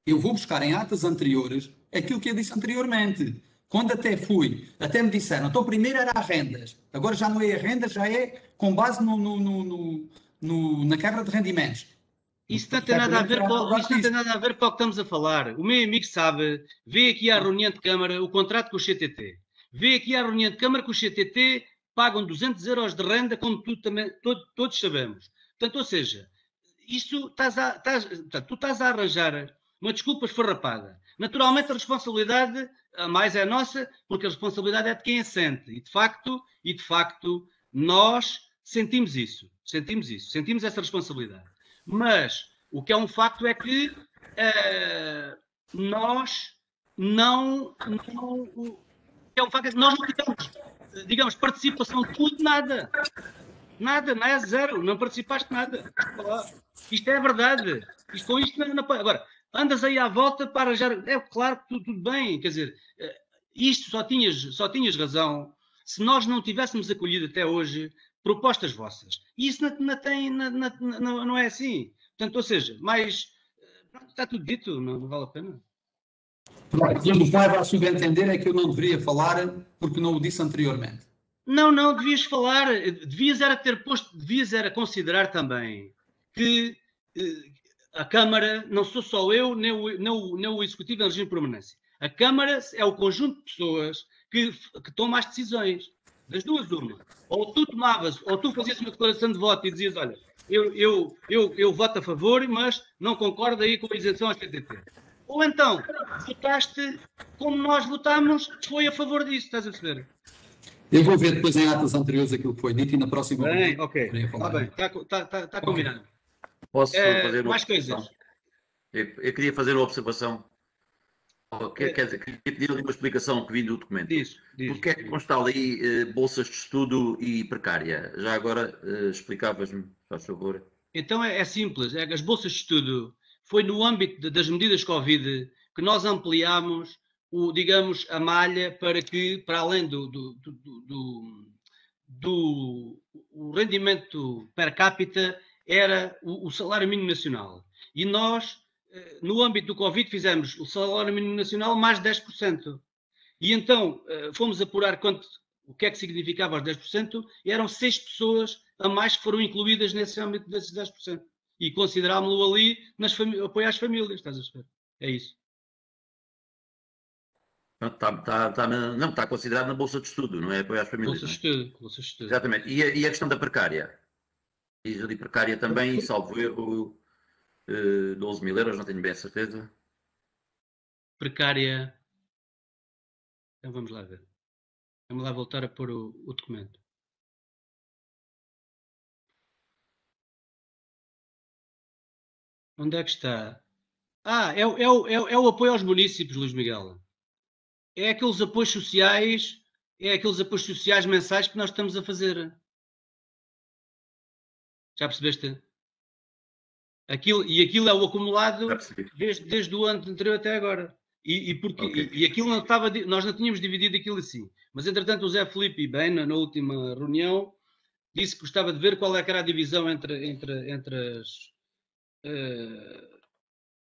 eu vou buscar em atas anteriores aquilo que eu disse anteriormente. Quando até me disseram, então primeiro era as rendas, agora já não é a renda, já é com base na quebra de rendimentos. Isso não tem nada a ver com o que estamos a falar. O meu amigo sabe, vê aqui à reunião de Câmara o contrato com o CTT. Vê aqui à reunião de Câmara que o CTT pagam 200 euros de renda, como todos sabemos. Portanto, ou seja, isso tu estás a arranjar uma desculpa esfarrapada. Naturalmente, a responsabilidade a mais é nossa, porque a responsabilidade é de quem a sente. E, de facto, nós sentimos isso. Sentimos essa responsabilidade. Mas o que é um facto é que nós não tivemos, digamos, participação de tudo, nada, não é zero, não participaste nada. Isto é verdade. Agora, andas aí à volta para arranjar. É claro que tudo bem, quer dizer, isto só tinhas razão se nós não tivéssemos acolhido até hoje propostas vossas. E isso não é assim. Portanto, ou seja, está tudo dito, não vale a pena. O que leva a subentender é que eu não deveria falar porque não o disse anteriormente. Não, devias falar, devias era considerar também que a Câmara, não sou só eu, nem o Executivo em regime de permanência. A Câmara é o conjunto de pessoas que tomam as decisões. Das duas, uma. Ou tu fazias uma declaração de voto e dizias, olha, eu voto a favor, mas não concordo aí com a isenção ao CTT. Ou então, votaste como nós votámos, foi a favor disso, estás a perceber? Eu vou ver depois em atas anteriores aquilo que foi dito e na próxima... Bem, ok. Está bem, está combinado. Posso fazer mais coisas? Eu queria fazer uma observação. Quer dizer, queria pedir ali uma explicação que vim do documento. Diz. Porque é que consta ali bolsas de estudo e precária? Já agora explicavas-me, faz favor. Então é simples. As bolsas de estudo foi no âmbito das medidas Covid que nós ampliámos digamos, a malha para que, para além do rendimento per capita, era o salário mínimo nacional. E nós, no âmbito do Covid, fizemos o salário mínimo nacional mais 10%. E então fomos apurar o que é que significava os 10%, e eram 6 pessoas a mais que foram incluídas nesse âmbito desses 10%. E considerámos-lo ali apoio às famílias, estás a ver? É isso. Está considerado na Bolsa de Estudo, não é apoio às famílias. Bolsa de Estudo. Exatamente. E a questão da precária? Diz ali precária também, salvo erro, 12 mil euros, não tenho bem a certeza. Precária. Então vamos lá ver. Vamos lá voltar a pôr o documento. Onde é que está? É o apoio aos municípios, Luís Miguel. É aqueles apoios sociais mensais que nós estamos a fazer. Já percebeste? Aquilo é o acumulado desde o ano anterior até agora. E aquilo não estava, nós não tínhamos dividido aquilo assim. Mas, entretanto, o Zé Filipe, bem, na última reunião, disse que gostava de ver qual é que era a divisão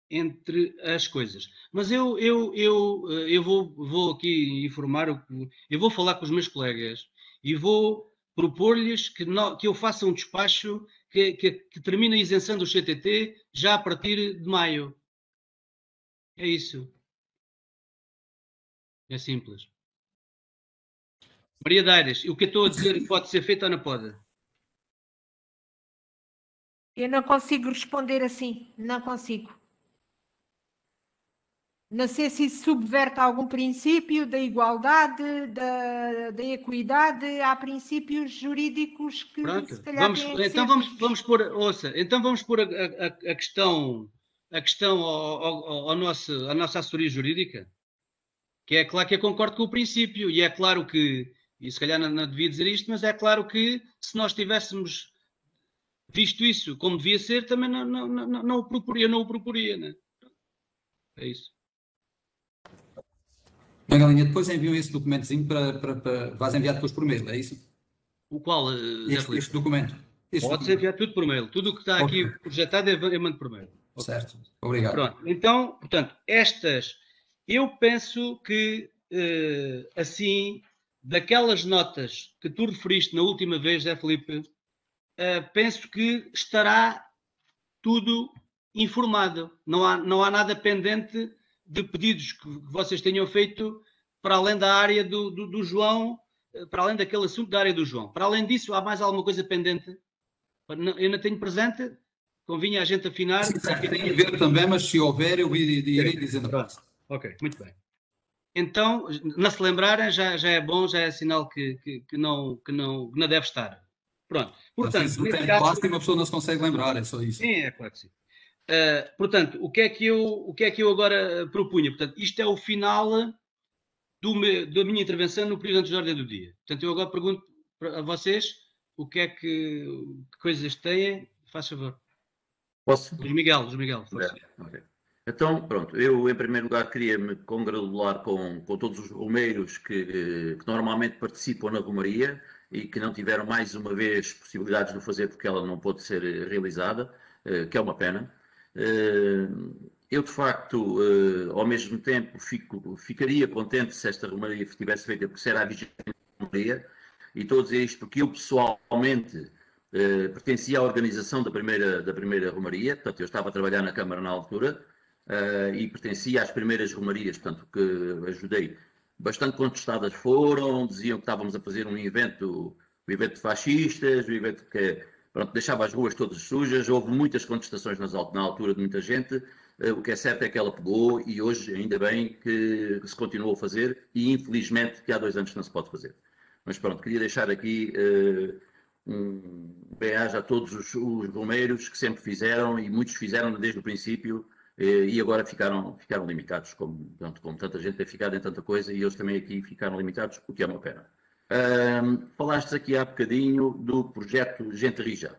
entre as coisas. Mas eu vou aqui informar, eu vou falar com os meus colegas e vou propor-lhes que eu faça um despacho que termine a isenção do CTT já a partir de maio. É isso. É simples. Maria Daires, o que eu estou a dizer pode ser feito ou não pode? Eu não consigo responder assim. Não consigo. Não sei se isso subverte algum princípio da igualdade, da equidade. Há princípios jurídicos que se calhar vamos pôr a questão à nossa assessoria jurídica, que é claro que eu concordo com o princípio, e é claro que, e se calhar não devia dizer isto, mas é claro que se nós tivéssemos visto isso como devia ser, também não o proporia, né? É isso. Galinha, depois enviam esse documentozinho para vais enviar depois por mail, é isso? O qual? Este documento. Pode-se enviar tudo por mail. Tudo o que está aqui projetado eu mando por mail. Certo. Obrigado. Pronto. Então, portanto, eu penso que, assim, daquelas notas que tu referiste na última vez, Zé Filipe, penso que estará tudo informado. Não há nada pendente de pedidos que vocês tenham feito para além da área do João, para além daquele assunto da área do João. Para além disso, há mais alguma coisa pendente? Eu não tenho presente, convinha a gente afinar. Sim, tem que ver também, mas se houver, eu irei dizendo. Ok, muito bem. Então, não se lembrarem, já é bom, já é sinal que não deve estar. Pronto. Portanto, se não tem plástico, uma pessoa não se consegue lembrar, é só isso. Sim, é claro que sim. Portanto, o que é que eu agora propunha? Portanto, isto é o final da minha intervenção no período antes da ordem do dia. Portanto, eu agora pergunto a vocês que coisas têm. Faz favor. Posso? Luís Miguel. Okay. Então, pronto, eu em primeiro lugar queria me congratular com todos os romeiros que normalmente participam na romaria e que não tiveram mais uma vez possibilidades de o fazer porque ela não pôde ser realizada, que é uma pena. Eu, de facto, ao mesmo tempo, ficaria contente se esta romaria tivesse feita, porque será a 20ª romaria, e estou a dizer isto porque eu, pessoalmente, pertencia à organização da primeira romaria, portanto, eu estava a trabalhar na Câmara na altura, e pertencia às primeiras romarias, portanto, que ajudei. Bastante contestadas foram, diziam que estávamos a fazer um evento de fascistas, um evento que... Pronto, deixava as ruas todas sujas, houve muitas contestações na altura de muita gente, o que é certo é que ela pegou e hoje ainda bem que se continuou a fazer e infelizmente que há 2 anos que não se pode fazer. Mas pronto, queria deixar aqui um bem-aja a todos os romeiros que sempre fizeram e muitos fizeram desde o princípio e agora ficaram limitados, como tanta gente tem ficado em tanta coisa e eles também aqui ficaram limitados, o que é uma pena. Falaste aqui há bocadinho do projeto Gente Rija.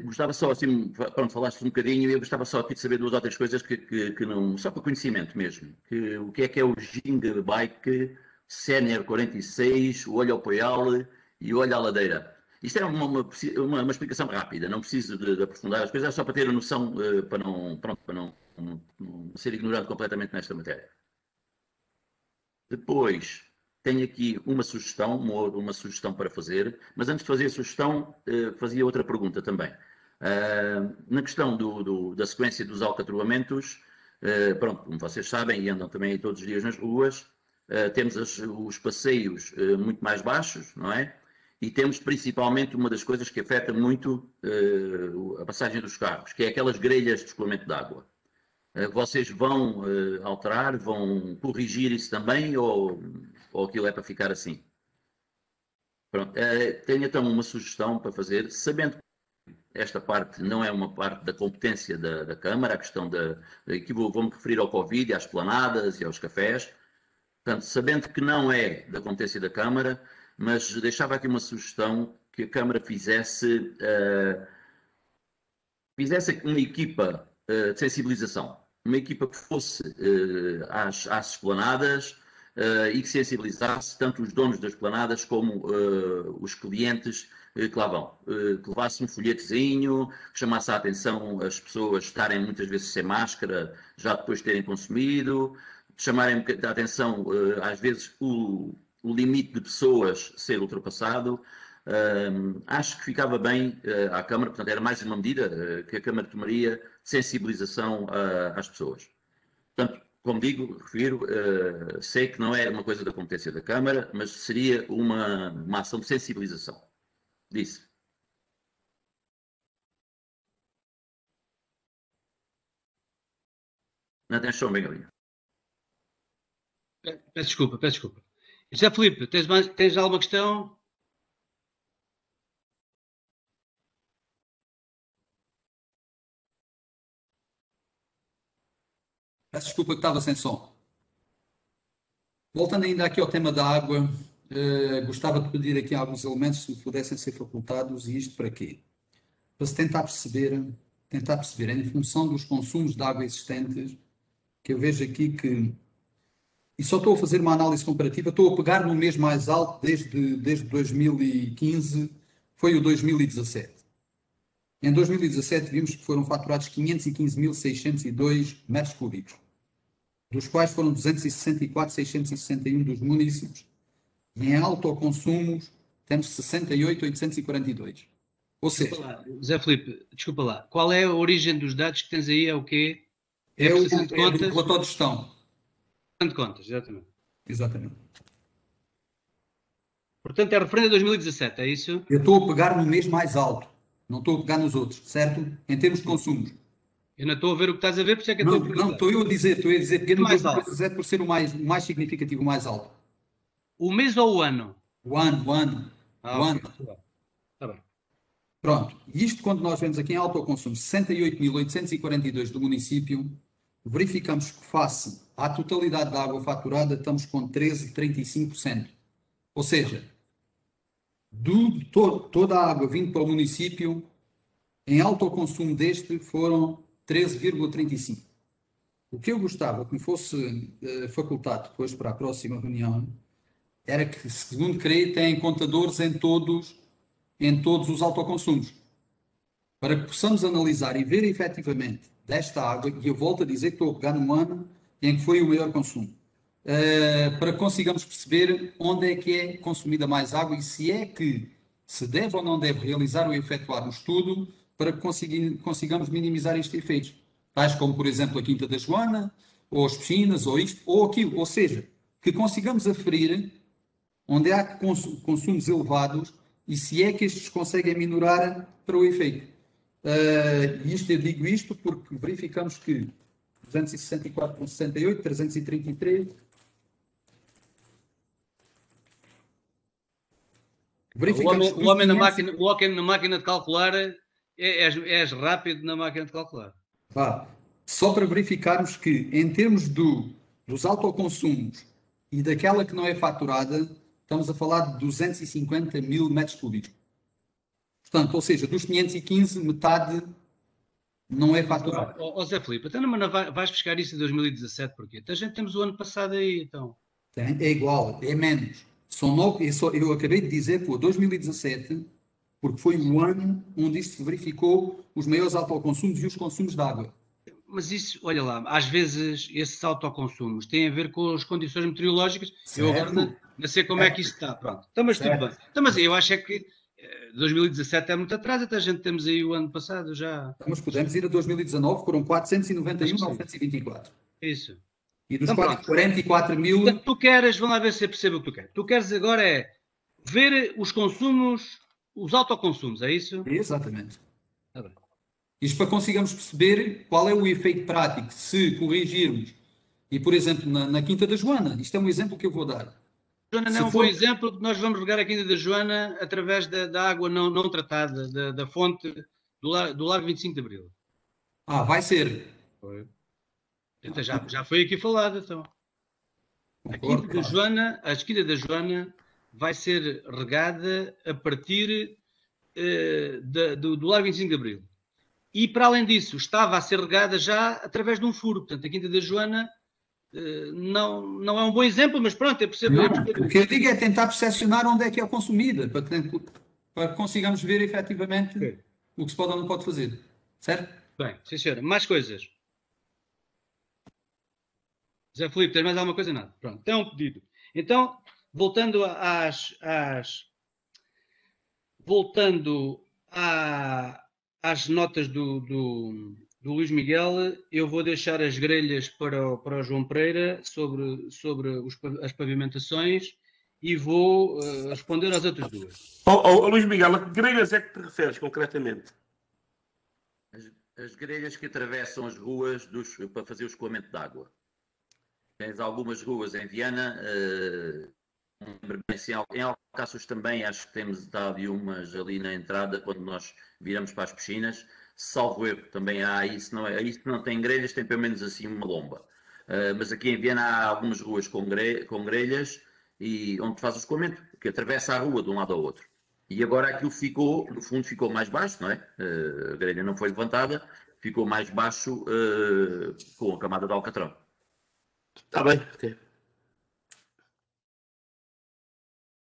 Gostava só, assim, pronto, falaste um bocadinho e eu gostava só aqui de saber 2 ou 3 coisas que não, só para conhecimento mesmo. O que é o Ging Bike Sénior 46, o Olho ao Poial e o Olho à Ladeira? Isto é uma explicação rápida, não preciso de aprofundar as coisas, é só para ter a noção, para não ser ignorante completamente nesta matéria. Depois, tenho aqui uma sugestão para fazer, mas antes de fazer a sugestão, fazia outra pergunta também. Na questão da sequência dos alcatroamentos, pronto, como vocês sabem, e andam também todos os dias nas ruas, temos os passeios muito mais baixos, não é? E temos principalmente uma das coisas que afeta muito a passagem dos carros, que é aquelas grelhas de escoamento de água. Vocês vão alterar, vão corrigir isso também, ou aquilo é para ficar assim? Pronto, tenho então uma sugestão para fazer, sabendo que esta parte não é uma parte da competência da Câmara, a questão aqui vou-me referir ao Covid, às planadas e aos cafés, portanto, sabendo que não é da competência da Câmara, mas deixava aqui uma sugestão que a Câmara fizesse uma equipa de sensibilização, uma equipa que fosse às esplanadas e que sensibilizasse tanto os donos das esplanadas como os clientes que lá vão, que levasse um folhetozinho, que chamasse a atenção as pessoas estarem muitas vezes sem máscara já depois de terem consumido, chamarem a atenção às vezes o limite de pessoas ser ultrapassado. Acho que ficava bem à Câmara, portanto era mais uma medida que a Câmara tomaria de sensibilização às pessoas. Portanto, como digo, refiro, sei que não é uma coisa da competência da Câmara, mas seria uma ação de sensibilização. Disse. Não tens som, Bengalinha. Peço desculpa. José Filipe, tens alguma questão? Peço desculpa que estava sem som. Voltando ainda aqui ao tema da água, gostava de pedir aqui alguns elementos, se pudessem ser facultados, e isto para quê? Para se tentar perceber, em função dos consumos de água existentes, que eu vejo aqui que, e só estou a fazer uma análise comparativa, estou a pegar no mês mais alto desde 2015, foi o 2017. Em 2017 vimos que foram faturados 515.602 metros cúbicos, dos quais foram 264.661 dos municípios. E em autoconsumos temos 68.842. Ou seja... José Filipe, desculpa lá. Qual é a origem dos dados que tens aí? É o quê? É o relatório de gestão. De contas, exatamente. Exatamente. Portanto, é referente a 2017, é isso? Eu estou a pegar no mês mais alto. Não estou a pegar nos outros, certo? Em termos de consumos. Eu não estou a ver o que estás a ver, por isso é que eu não, estou a perguntar. Não, estou eu a dizer, peguei no 2017 por ser o mais significativo, o mais alto. O mês ou o ano? O ano. Está bem. Pronto. E isto quando nós vemos aqui em autoconsumo 68.842 do município, verificamos que face à totalidade da água faturada estamos com 13,35%. Ou seja, toda a água vindo para o município, em autoconsumo deste foram 13,35%. O que eu gostava que me fosse facultado depois para a próxima reunião era que, segundo creio, têm contadores em todos os autoconsumos, para que possamos analisar e ver efetivamente desta água, e eu volto a dizer que estou a pegar num ano em que foi o maior consumo, para que consigamos perceber onde é que é consumida mais água e se é que se deve ou não deve realizar ou efetuar um estudo para que consigamos minimizar estes efeitos, tais como, por exemplo, a Quinta da Joana, ou as piscinas, ou isto, ou aquilo, ou seja, que consigamos aferir onde há consumos elevados e se é que estes conseguem minorar para o efeito. Eu digo isto porque verificamos que 264,68, 333... O homem na máquina de calcular és rápido na máquina de calcular. Só para verificarmos que, em termos dos autoconsumos e daquela que não é faturada, estamos a falar de 250 mil metros cúbicos. Portanto, ou seja, dos 515, metade não é faturada. Zé Filipe, então não vais buscar isso em 2017, porquê? Então a gente temos o ano passado aí, então. É igual, é menos. Eu acabei de dizer que o 2017, porque foi o ano onde isto se verificou os maiores autoconsumos e os consumos de água. Mas isso, olha lá, às vezes esses autoconsumos têm a ver com as condições meteorológicas. Certo, Não sei como é que isso está, pronto. Então, mas tudo bem. Então, mas eu acho é que 2017 é muito atrás, até a gente temos aí o ano passado já. Mas podemos ir a 2019, foram 491.924. Isso. E dos Então, 44.000... Portanto, tu queres, vamos lá ver se eu percebo o que tu queres. Tu queres agora é ver os consumos, os autoconsumos, é isso? Exatamente. Tá bem. Isto para conseguirmos perceber qual é o efeito prático se corrigirmos. E, por exemplo, na Quinta da Joana, isto é um exemplo que eu vou dar. Joana não é um bom exemplo, porque nós vamos regar a Quinta da Joana através da água não tratada, da fonte do Largo 25 de Abril. Vai ser. Foi. Então, já foi aqui falado, então. A Quinta da Joana vai ser regada a partir do Largo 25 de Abril. E, para além disso, estava a ser regada já através de um furo. Portanto, a Quinta da Joana não é um bom exemplo, mas pronto, eu percebo. O que eu digo é tentar percepcionar onde é que é consumida, para que consigamos ver efetivamente o que se pode ou não pode fazer. Certo? Bem, sim senhora. Mais coisas. Zé Filipe, tens mais alguma coisa? Nada. Pronto, então é um pedido. Então, voltando às notas do Luís Miguel, eu vou deixar as grelhas para o João Pereira sobre as pavimentações e vou responder às outras duas. Luís Miguel, a que grelhas é que te referes concretamente? As grelhas que atravessam as ruas para fazer o escoamento de água. Tens algumas ruas em Viana, em Alcaços também, acho que temos dado umas ali na entrada, quando nós viramos para as piscinas. Salvo erro, também há isso, não tem grelhas, tem pelo menos assim uma lomba. Mas aqui em Viana há algumas ruas com grelhas, e onde faz o escoamento, que atravessa a rua de um lado ao outro. E agora aquilo no fundo ficou mais baixo, não é? A grelha não foi levantada, ficou mais baixo com a camada de alcatrão. Está bem, ok.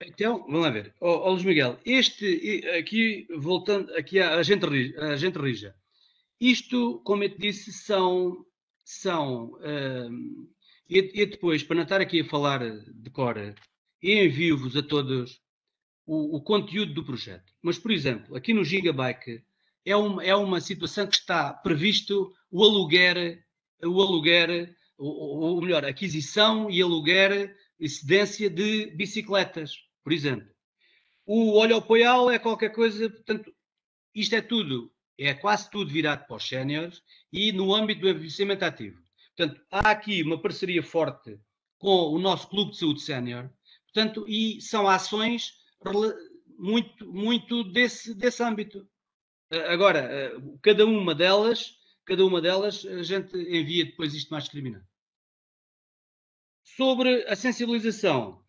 Então, vamos lá ver. Luís Miguel, aqui, voltando aqui à agente rija, isto, como eu te disse, e depois, para não estar aqui a falar de cor, envio-vos a todos o conteúdo do projeto. Mas, por exemplo, aqui no Gigabike é uma situação que está previsto o aluguer, ou melhor, aquisição e aluguer e cedência de bicicletas, por exemplo. O Olho ao Poial é qualquer coisa, portanto, isto é quase tudo virado para os séniores e no âmbito do envelhecimento ativo. Portanto, há aqui uma parceria forte com o nosso Clube de Saúde Sénior, portanto, e são ações muito desse âmbito. Agora, cada uma delas, a gente envia depois isto mais discriminado. Sobre a sensibilização,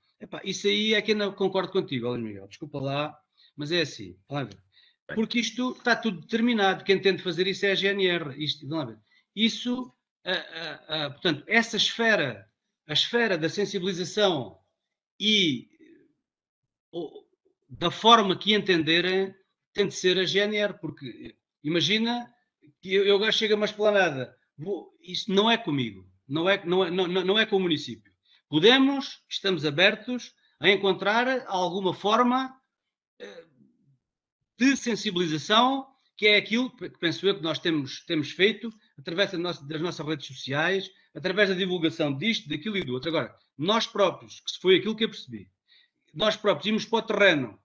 isso aí é que eu não concordo contigo, Luís Miguel, desculpa lá, mas é assim, vamos ver. Porque isto está tudo determinado, quem tenta fazer isso é a GNR, vamos ver. Isso, portanto, essa esfera, a esfera da sensibilização e da forma que entenderem, tem de ser a GNR, porque imagina que eu chego a uma esplanada, isto não é comigo, não é com o município. Estamos abertos a encontrar alguma forma de sensibilização, que é aquilo que penso eu que nós temos feito através das nossas redes sociais, através da divulgação disto, daquilo e do outro. Agora, nós próprios, que foi aquilo que eu percebi, nós próprios irmos para o terreno,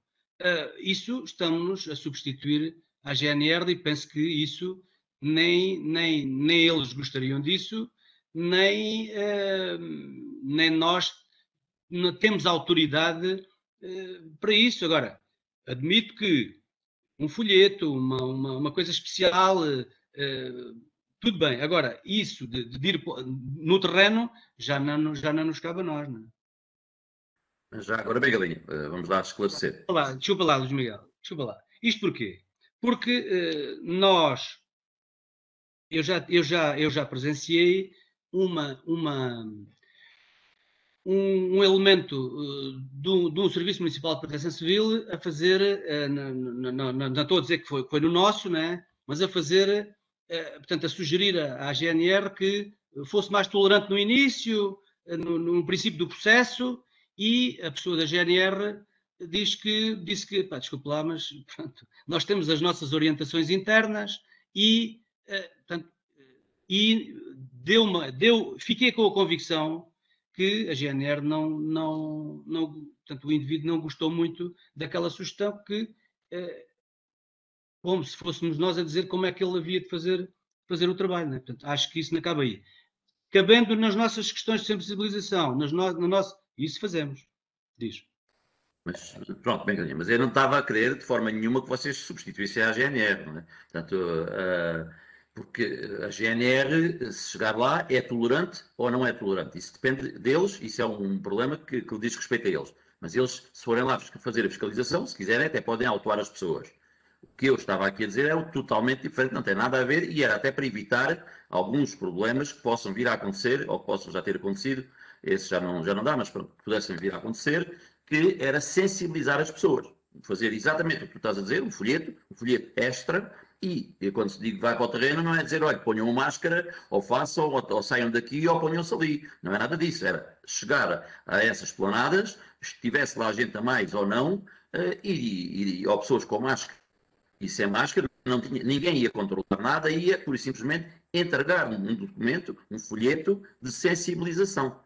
isso estamos a substituir à GNR e penso que isso nem eles gostariam disso, nem nós não temos autoridade para isso. Agora, admito que um folheto, uma coisa especial, tudo bem. Agora, isso de ir no terreno já não nos cabe a nós, não é? Já agora, bem, galinha, vamos lá esclarecer. Desculpa lá, Luís Miguel. Desculpa lá. Isto porquê? Porque eu já presenciei um elemento de um Serviço Municipal de Proteção Civil a fazer, não estou a dizer que foi no nosso, né? Mas a fazer, portanto, a sugerir à GNR que fosse mais tolerante no início, no princípio do processo, e a pessoa da GNR disse que pá, desculpe lá, mas pronto, nós temos as nossas orientações internas e, portanto, fiquei com a convicção que a GNR portanto, o indivíduo não gostou muito daquela sugestão que, como se fôssemos nós a dizer como é que ele havia de fazer o trabalho. Né? Portanto, acho que isso não cabe aí. Cabendo nas nossas questões de sensibilização, isso fazemos, diz. Mas, pronto, bem, mas eu não estava a querer de forma nenhuma que vocês substituíssem a GNR, não é? Portanto, porque a GNR, se chegar lá, é tolerante ou não é tolerante. Isso depende deles, isso é um problema que diz respeito a eles. Mas eles, se forem lá fazer a fiscalização, se quiserem, até podem autuar as pessoas. O que eu estava aqui a dizer é totalmente diferente, não tem nada a ver, e era até para evitar alguns problemas que possam vir a acontecer, ou que possam já ter acontecido, esse já não dá, mas pronto, que pudessem vir a acontecer, que era sensibilizar as pessoas. Fazer exatamente o que tu estás a dizer, um folheto extra, e quando se diz vai para o terreno, não é dizer, olha, ponham uma máscara, ou façam, ou saiam daqui, ou ponham-se ali. Não é nada disso, era chegar a essas planadas, estivesse lá gente a mais ou não, ou pessoas com máscara e sem máscara, ninguém ia controlar nada, ia, pura e simplesmente, entregar um documento, um folheto de sensibilização.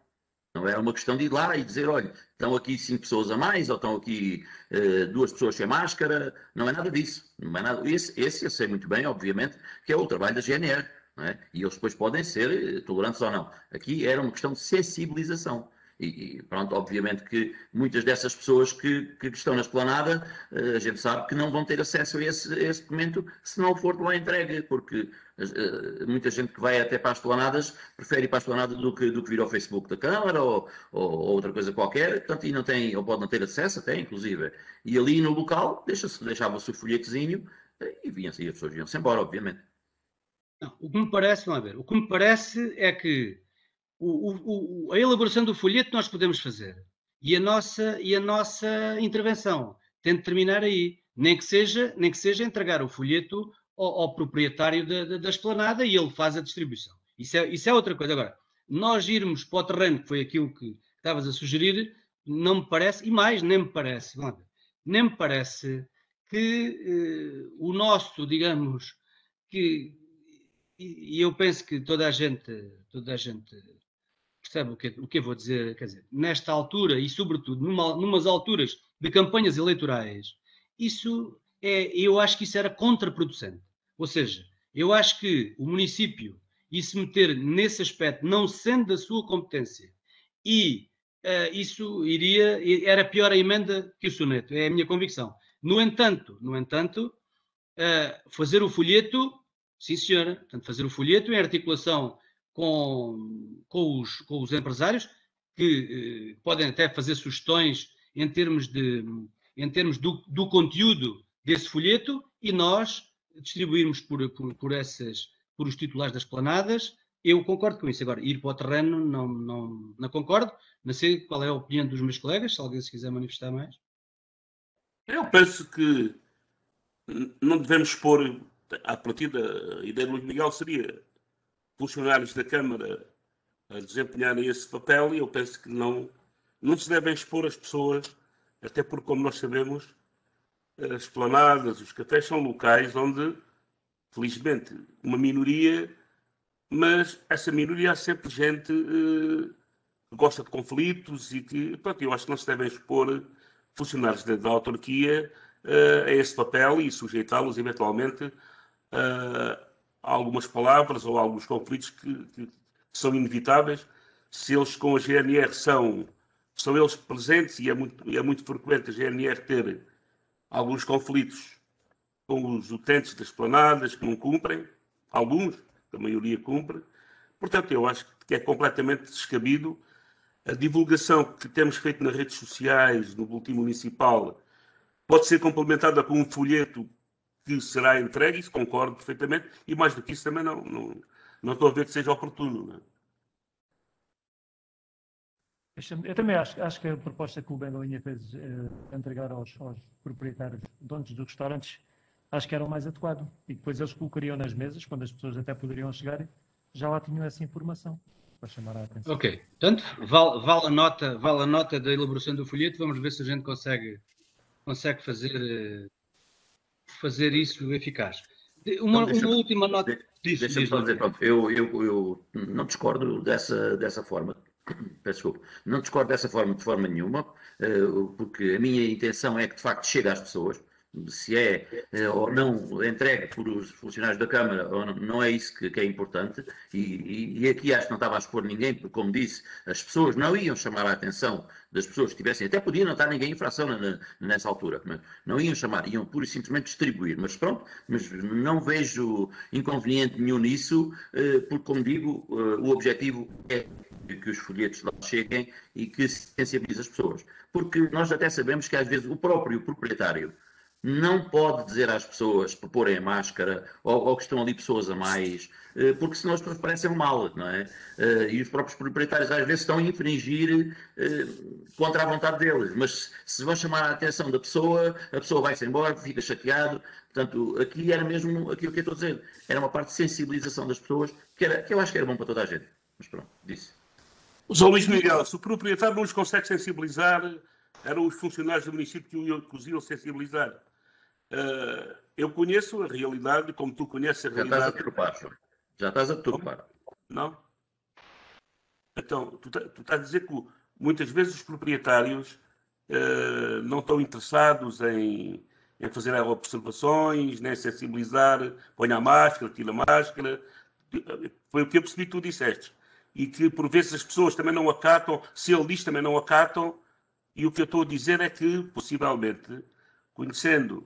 Não era uma questão de ir lá e dizer, olha, estão aqui 5 pessoas a mais, ou estão aqui 2 pessoas sem máscara. Não é nada disso. Não é nada. Esse eu sei muito bem, obviamente, que é o trabalho da GNR. Não é? E eles depois podem ser tolerantes ou não. Aqui era uma questão de sensibilização. E pronto, obviamente que muitas dessas pessoas que estão na esplanada, a gente sabe que não vão ter acesso a esse documento se não for lá entregue, porque muita gente que vai até para as esplanadas prefere ir para a esplanada do que vir ao Facebook da Câmara ou outra coisa qualquer, portanto, e não tem, ou pode não ter acesso até, inclusive. E ali no local deixava-se o folhetozinho e as pessoas vinham-se embora, obviamente. Não, o que me parece, vamos ver, o que me parece é que a elaboração do folheto nós podemos fazer e a nossa intervenção tem de terminar aí, nem que seja entregar o folheto ao proprietário da esplanada e ele faz a distribuição. Isso é outra coisa. Agora, nós irmos para o terreno, que foi aquilo que estavas a sugerir, não me parece, e mais, nem me parece que o nosso, digamos, e eu penso que toda a gente percebe o que eu vou dizer, quer dizer, nesta altura e sobretudo numas alturas de campanhas eleitorais, eu acho que isso era contraproducente. Ou seja, eu acho que o município se meter nesse aspecto, não sendo da sua competência, e era pior a emenda que o soneto, é a minha convicção. No entanto, fazer o folheto, sim senhora, portanto, fazer o folheto em articulação com os empresários, que podem até fazer sugestões em termos do conteúdo desse folheto, e nós distribuirmos por os titulares das planadas. Eu concordo com isso. Agora, ir para o terreno, não concordo. Não sei qual é a opinião dos meus colegas, se alguém se quiser manifestar mais. Eu penso que não devemos pôr, à partida, a ideia de Luís Miguel seria funcionários da Câmara a desempenharem esse papel, e eu penso que não se devem expor as pessoas, até porque, como nós sabemos, as esplanadas, os cafés são locais onde, felizmente, uma minoria, mas essa minoria há sempre gente que gosta de conflitos e que, pronto, eu acho que não se devem expor funcionários da autarquia a esse papel e sujeitá-los, eventualmente, a algumas palavras ou a alguns conflitos que são inevitáveis. Se eles com a GNR são eles presentes, e é muito frequente a GNR ter alguns conflitos com os utentes das esplanadas que não cumprem, alguns, a maioria cumpre. Portanto, eu acho que é completamente descabido. A divulgação que temos feito nas redes sociais, no boletim municipal, pode ser complementada com um folheto que será entregue, isso concordo perfeitamente, e mais do que isso também não estou a ver que seja oportuno. Não é? Eu também acho que a proposta que o Bengalinha fez entregar aos proprietários, donos dos restaurantes, acho que era o mais adequado. E depois eles colocariam nas mesas, quando as pessoas até poderiam chegar, já lá tinham essa informação. para chamar a atenção. Ok, portanto, vale a nota da elaboração do folheto. Vamos ver se a gente consegue fazer isso eficaz. Uma última nota. Deixa-me só dizer, pronto, eu não discordo dessa forma. Peço desculpa. Não discordo dessa forma de forma nenhuma, porque a minha intenção é que de facto chegue às pessoas. Se é ou não entregue por os funcionários da Câmara, ou não é isso que é importante, e aqui acho que não estava a expor ninguém, porque, como disse, as pessoas não iam chamar a atenção das pessoas que tivessem, até podia não estar ninguém em infração nessa altura, mas não iam chamar, iam pura e simplesmente distribuir, mas pronto, mas não vejo inconveniente nenhum nisso, porque, como digo, o objetivo é que os folhetos lá cheguem e que se sensibilize as pessoas, porque nós até sabemos que às vezes o próprio proprietário não pode dizer às pessoas para porem a máscara ou que estão ali pessoas a mais, porque senão as pessoas parecem um mal, não é? E os próprios proprietários às vezes estão a infringir contra a vontade deles, mas se vão chamar a atenção da pessoa, a pessoa vai-se embora, fica chateado. Portanto, aqui era mesmo aquilo que eu estou a dizer, era uma parte de sensibilização das pessoas que eu acho que era bom para toda a gente. Mas pronto, disse. Sr. Luís Miguel, se o proprietário não os consegue sensibilizar, eram os funcionários do município que os iam sensibilizar. Eu conheço a realidade, como tu conheces a realidade. Já estás a deturpar, senhor. Já estás a deturpar. Não? Então, tu estás a dizer que muitas vezes os proprietários não estão interessados em fazer observações, nem sensibilizar, põe a máscara, tira a máscara. Foi o que eu percebi que tu disseste. E que, por vezes, as pessoas também não acatam, se ele diz, também não acatam. E o que eu estou a dizer é que, possivelmente, conhecendo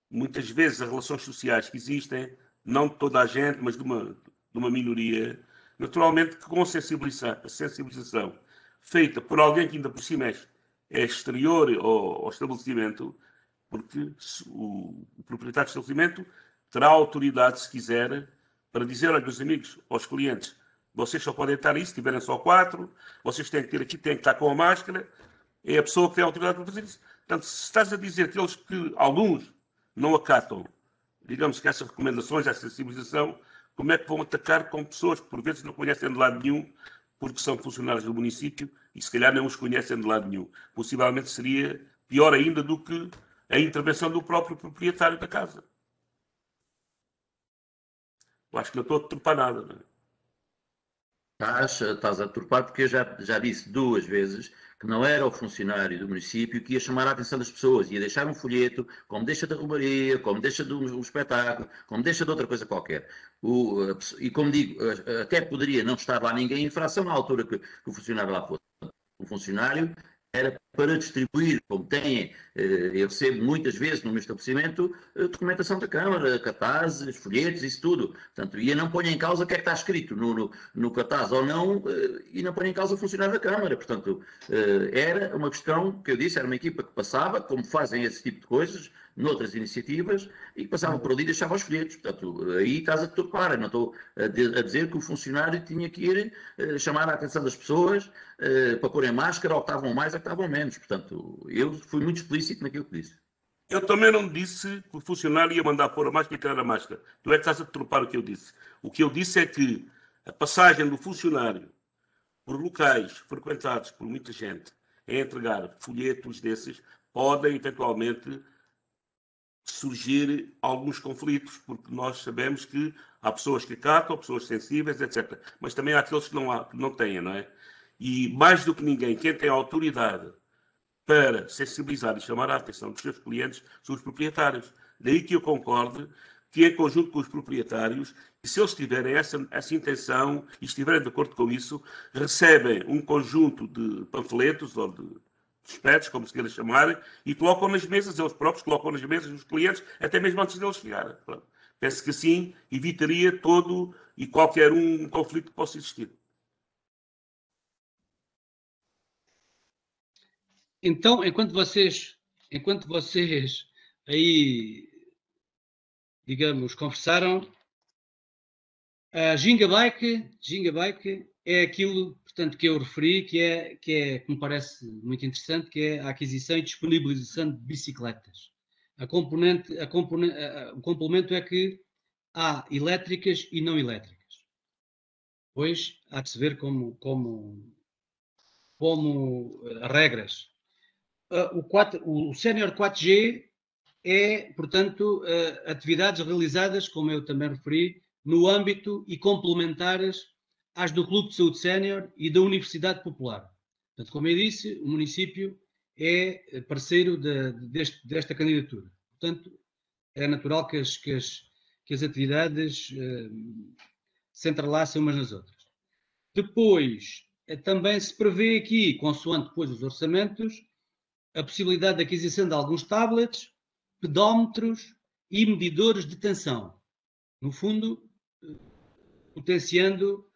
muitas vezes as relações sociais que existem, não de toda a gente, mas de uma minoria, naturalmente que com a sensibilização feita por alguém que ainda por cima é exterior ao estabelecimento, porque o proprietário do estabelecimento terá autoridade, se quiser, para dizer aos meus amigos, aos clientes, vocês só podem estar aí se tiverem só 4, vocês têm que ter aqui, têm que estar com a máscara, é a pessoa que tem a autoridade para fazer isso. Portanto, se estás a dizer que alguns não acatam, digamos que essas recomendações, essa sensibilização, como é que vão atacar com pessoas que por vezes não conhecem de lado nenhum, porque são funcionários do município e se calhar não os conhecem de lado nenhum. Possivelmente seria pior ainda do que a intervenção do próprio proprietário da casa. Eu acho que não estou a deturpar nada, não é? Estás a deturpar porque eu já disse 2 vezes que não era o funcionário do município que ia chamar a atenção das pessoas, ia deixar um folheto, como deixa da romaria, como deixa de um espetáculo, como deixa de outra coisa qualquer. E como digo, até poderia não estar lá ninguém em infração na altura que o funcionário lá fosse. O funcionário era para distribuir, como tem, eu recebo muitas vezes no meu estabelecimento, documentação da Câmara, cartazes, folhetos, isso tudo. Portanto, e eu não ponho em causa o que é que está escrito no cartaz ou não, e não ponho em causa o funcionário da Câmara. Portanto, era uma questão que eu disse, era uma equipa que passava, como fazem esse tipo de coisas, noutras iniciativas, e que passavam por ali e deixavam os folhetos. Portanto, aí estás a deturpar. Eu não estou a dizer que o funcionário tinha que ir chamar a atenção das pessoas para porem máscara, ou que estavam mais ou que estavam menos. Portanto, eu fui muito explícito naquilo que disse. Eu também não disse que o funcionário ia mandar pôr a máscara e tirar a máscara. Tu é que estás a deturpar o que eu disse. O que eu disse é que a passagem do funcionário por locais frequentados por muita gente a entregar folhetos desses podem eventualmente surgir alguns conflitos, porque nós sabemos que há pessoas que acatam, pessoas sensíveis, etc. Mas também há aqueles que não têm, não é? E mais do que ninguém, quem tem a autoridade para sensibilizar e chamar a atenção dos seus clientes são os proprietários. Daí que eu concordo que, em conjunto com os proprietários, e se eles tiverem essa intenção e estiverem de acordo com isso, recebem um conjunto de panfletos ou de despedidos, como se queira chamar, e colocam nas mesas, eles próprios colocam nas mesas dos clientes, até mesmo antes deles chegarem. Penso que assim evitaria todo e qualquer um conflito que possa existir. Então, enquanto vocês aí, digamos, conversaram, a Ginga Bike é aquilo, portanto, que eu referi, que me parece muito interessante, que é a aquisição e disponibilização de bicicletas. O complemento é que há elétricas e não elétricas. Depois há de se ver como regras. O Sénior 4G é, portanto, atividades realizadas, como eu também referi, no âmbito e complementares às do Clube de Saúde Sénior e da Universidade Popular. Portanto, como eu disse, o município é parceiro desta candidatura. Portanto, é natural que as atividades se entrelacem umas nas outras. Depois, também se prevê aqui, consoante depois os orçamentos, a possibilidade de aquisição de alguns tablets, pedómetros e medidores de tensão. No fundo, potenciando,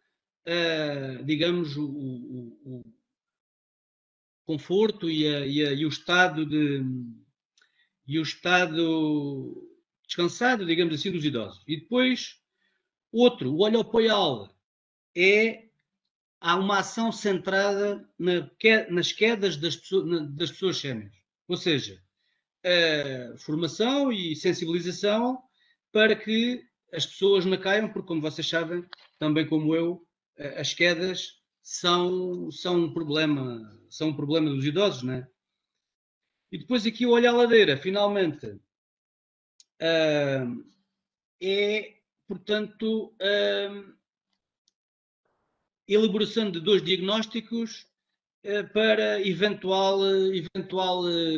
digamos, o conforto e o estado descansado, digamos assim, dos idosos. E depois, o Olho ao Poial há uma ação centrada nas quedas das pessoas séniores. Ou seja, formação e sensibilização para que as pessoas não caiam, porque, como vocês sabem, também como eu, as quedas são um problema dos idosos, não é? E depois aqui o Olho à Ladeira, finalmente, é, portanto, elaboração de 2 diagnósticos para eventual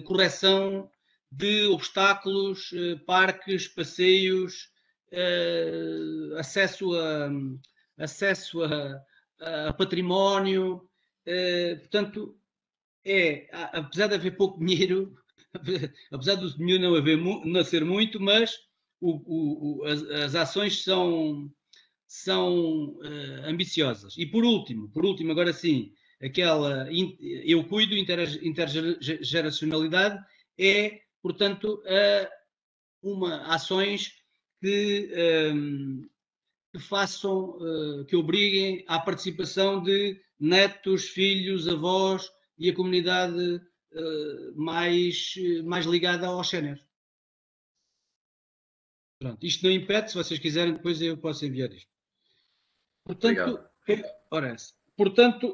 correção de obstáculos, parques, passeios, acesso a património. Portanto, apesar de haver pouco dinheiro, apesar do dinheiro não ser muito, mas as ações são ambiciosas. E por último, agora sim, eu cuido, intergeracionalidade é, portanto, ações que façam, que obriguem à participação de netos, filhos, avós e a comunidade mais ligada aos séniores. Pronto, isto não impede, se vocês quiserem, depois eu posso enviar isto. Portanto,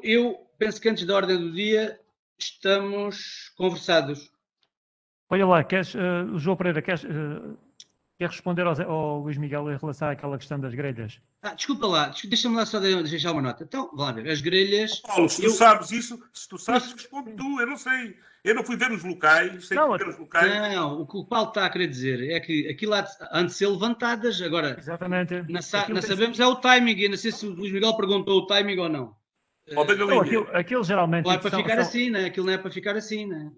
eu penso que antes da ordem do dia estamos conversados. Olha lá, o João Pereira, quer responder ao Luís Miguel em relação àquela questão das grelhas? Desculpa lá, deixa-me lá só deixar uma nota. Então, vamos lá ver, as grelhas... Paulo, se tu sabes isso, responde tu, eu não sei. Eu não fui ver os locais, Não, o que o Paulo está a querer dizer é que aquilo há de ser levantadas, agora... Exatamente. Não sabemos é o timing, e não sei se o Luís Miguel perguntou o timing ou não. Aquilo geralmente... Não é para ficar assim, né? Aquilo não é para ficar assim, né?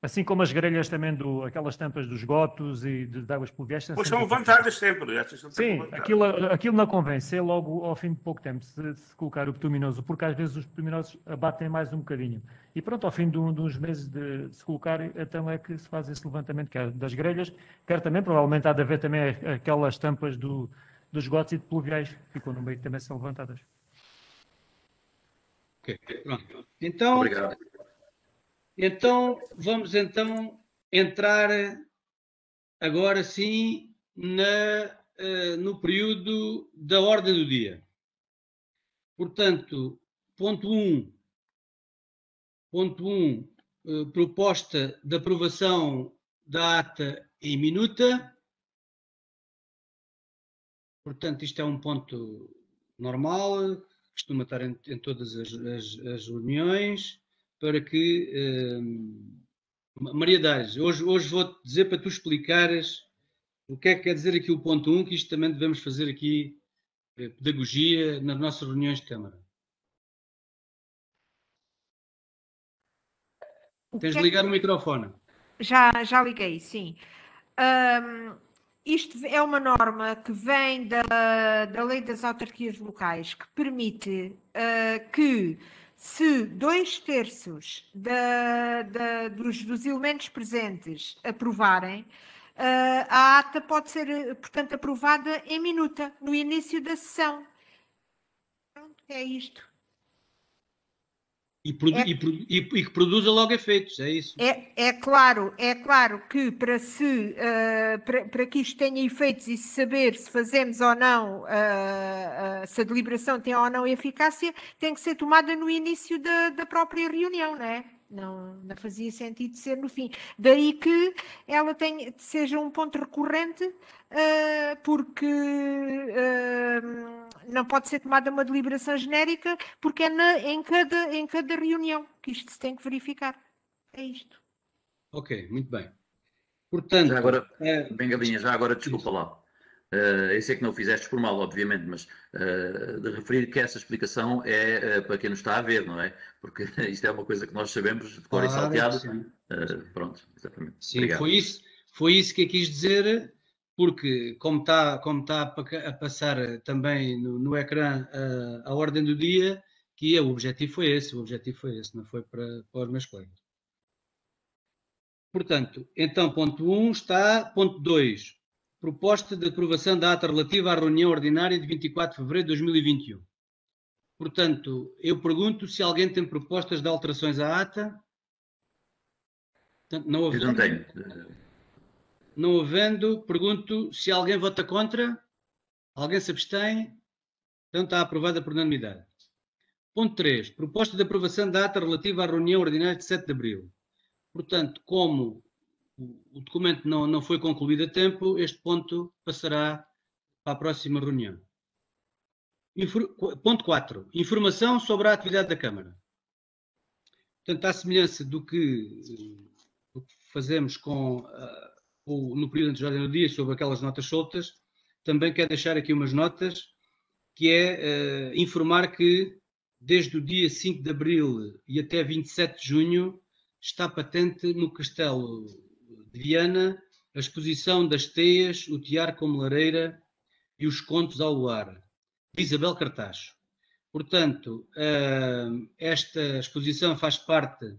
Assim como as grelhas também, aquelas tampas dos gotos e de águas pluviais. Pois são levantadas sempre. Sim, aquilo não convém ser logo ao fim de pouco tempo, se colocar o bituminoso, porque às vezes os bituminosos abatem mais um bocadinho. E pronto, ao fim de uns meses de se colocar, então é que se faz esse levantamento, quer das grelhas, quer também, provavelmente há de haver também aquelas tampas dos gotos e de pluviais que ficam no meio que também são levantadas. Ok, pronto. Então... Obrigado. Então, vamos entrar agora sim no período da ordem do dia. Portanto, ponto 1, proposta de aprovação da ata em minuta. Portanto, isto é um ponto normal, costuma estar em todas as reuniões. Para que, Maria Dares, hoje vou-te dizer para tu explicares o que é que quer dizer aqui o ponto 1, que isto também devemos fazer aqui pedagogia nas nossas reuniões de Câmara. Tens de ligar o microfone. Já liguei, sim. Isto é uma norma que vem da Lei das Autarquias Locais, que permite que, se 2/3 dos elementos presentes aprovarem, a ata pode ser, portanto, aprovada em minuta, no início da sessão. Pronto, é isto. E que produza logo efeitos, é isso? É claro que para que isto tenha efeitos e saber se fazemos ou não, se a deliberação tem ou não eficácia, tem que ser tomada no início da própria reunião, não é? Não fazia sentido ser no fim. Daí que ela seja um ponto recorrente, porque não pode ser tomada uma deliberação genérica, porque é em cada reunião que isto se tem que verificar. É isto. Ok, muito bem. Portanto, já agora, Bengalinha, já agora, desculpa lá. Eu sei que não o fizeste por mal, obviamente, mas de referir que essa explicação é para quem nos está a ver, não é? Porque isto é uma coisa que nós sabemos de cor e salteado. Pronto, exatamente. Sim, foi isso que eu quis dizer, porque como está a passar também no ecrã a ordem do dia, que o objetivo foi esse, não foi para os meus colegas. Portanto, então, ponto 1 está, ponto 2, proposta de aprovação da ata relativa à reunião ordinária de 24 de fevereiro de 2021. Portanto, eu pergunto se alguém tem propostas de alterações à ata. Portanto, não havendo, eu não tenho. Não havendo, pergunto se alguém vota contra, alguém se abstém. Então está aprovada por unanimidade. Ponto 3, proposta de aprovação da ata relativa à reunião ordinária de 7 de abril. Portanto, como o documento não foi concluído a tempo, este ponto passará para a próxima reunião. Ponto 4. Informação sobre a atividade da Câmara. Portanto, à semelhança do que fazemos no período de ordem do dia sobre aquelas notas soltas, também quero deixar aqui umas notas, que é informar que desde o dia 5 de abril e até 27 de junho está patente no Castelo de Viana a exposição das teias, o tear como lareira e os contos ao luar, de Isabel Cartacho. Portanto, esta exposição faz parte,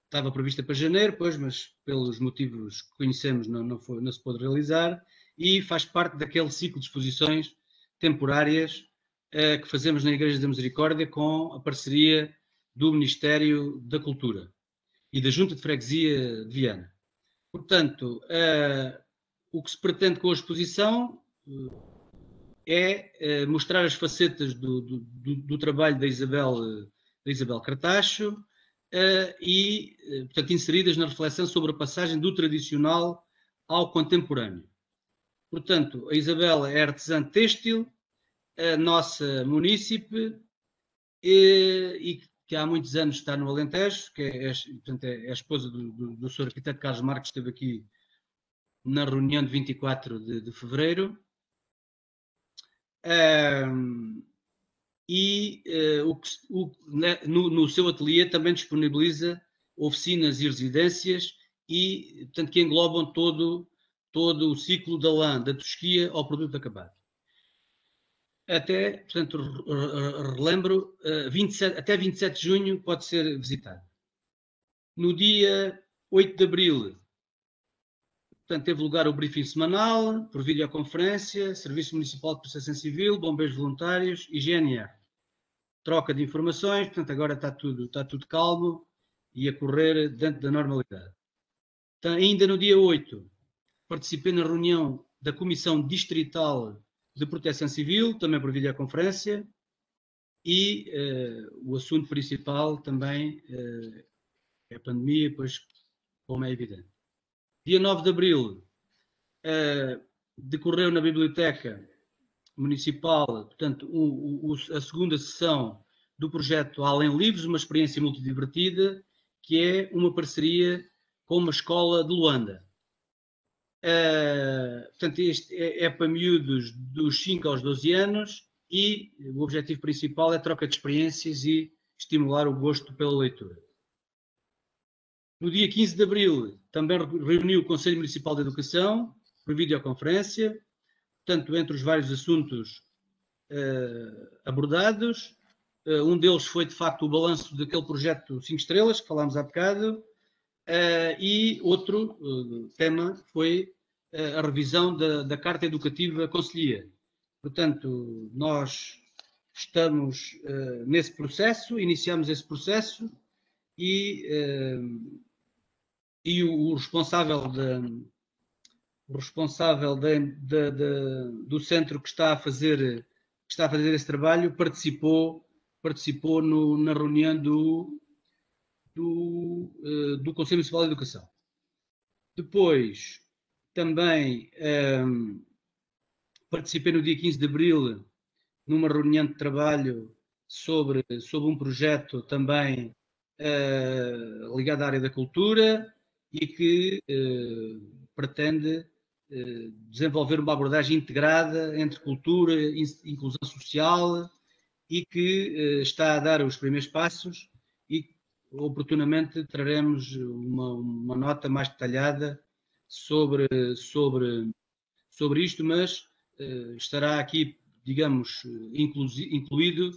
estava prevista para janeiro, mas pelos motivos que conhecemos não se pôde realizar, e faz parte daquele ciclo de exposições temporárias que fazemos na Igreja da Misericórdia com a parceria do Ministério da Cultura e da Junta de Freguesia de Viana. Portanto, o que se pretende com a exposição é mostrar as facetas do trabalho da Isabel Cartacho e, portanto, inseridas na reflexão sobre a passagem do tradicional ao contemporâneo. Portanto, a Isabel é artesã têxtil, a nossa munícipe, e que há muitos anos está no Alentejo, que portanto, é a esposa do Sr. Arquiteto Carlos Marques, que esteve aqui na reunião de 24 de fevereiro. No seu ateliê também disponibiliza oficinas e residências, e, portanto, que englobam todo o ciclo da lã, da tosquia ao produto acabado. Portanto, relembro, até 27 de junho pode ser visitado. No dia 8 de abril, portanto, teve lugar o briefing semanal, por videoconferência, Serviço Municipal de Proteção Civil, Bombeiros Voluntários e GNR. Troca de informações, portanto, agora está tudo calmo e a correr dentro da normalidade. Então, ainda no dia 8, participei na reunião da Comissão Distrital de Proteção Civil, também por videoconferência, e o assunto principal também é a pandemia, pois, como é evidente. Dia 9 de abril, decorreu na Biblioteca Municipal, portanto, a segunda sessão do projeto Além Livros, uma experiência multidivertida, que é uma parceria com uma escola de Luanda. Portanto, este é para miúdos dos 5 aos 12 anos e o objetivo principal é a troca de experiências e estimular o gosto pela leitura. No dia 15 de abril, também reuniu o Conselho Municipal de Educação por videoconferência, portanto, entre os vários assuntos abordados. Um deles foi, de facto, o balanço daquele projeto 5 estrelas, que falámos há bocado, e outro tema foi a revisão da Carta Educativa Conselhia. Portanto, nós estamos nesse processo, iniciamos esse processo, e o responsável do centro que está a fazer esse trabalho participou na reunião do Conselho Municipal de Educação. Depois, também participei no dia 15 de abril numa reunião de trabalho sobre um projeto também ligado à área da cultura e que pretende desenvolver uma abordagem integrada entre cultura e inclusão social e que está a dar os primeiros passos e oportunamente traremos uma nota mais detalhada sobre isto, mas estará aqui, digamos, incluído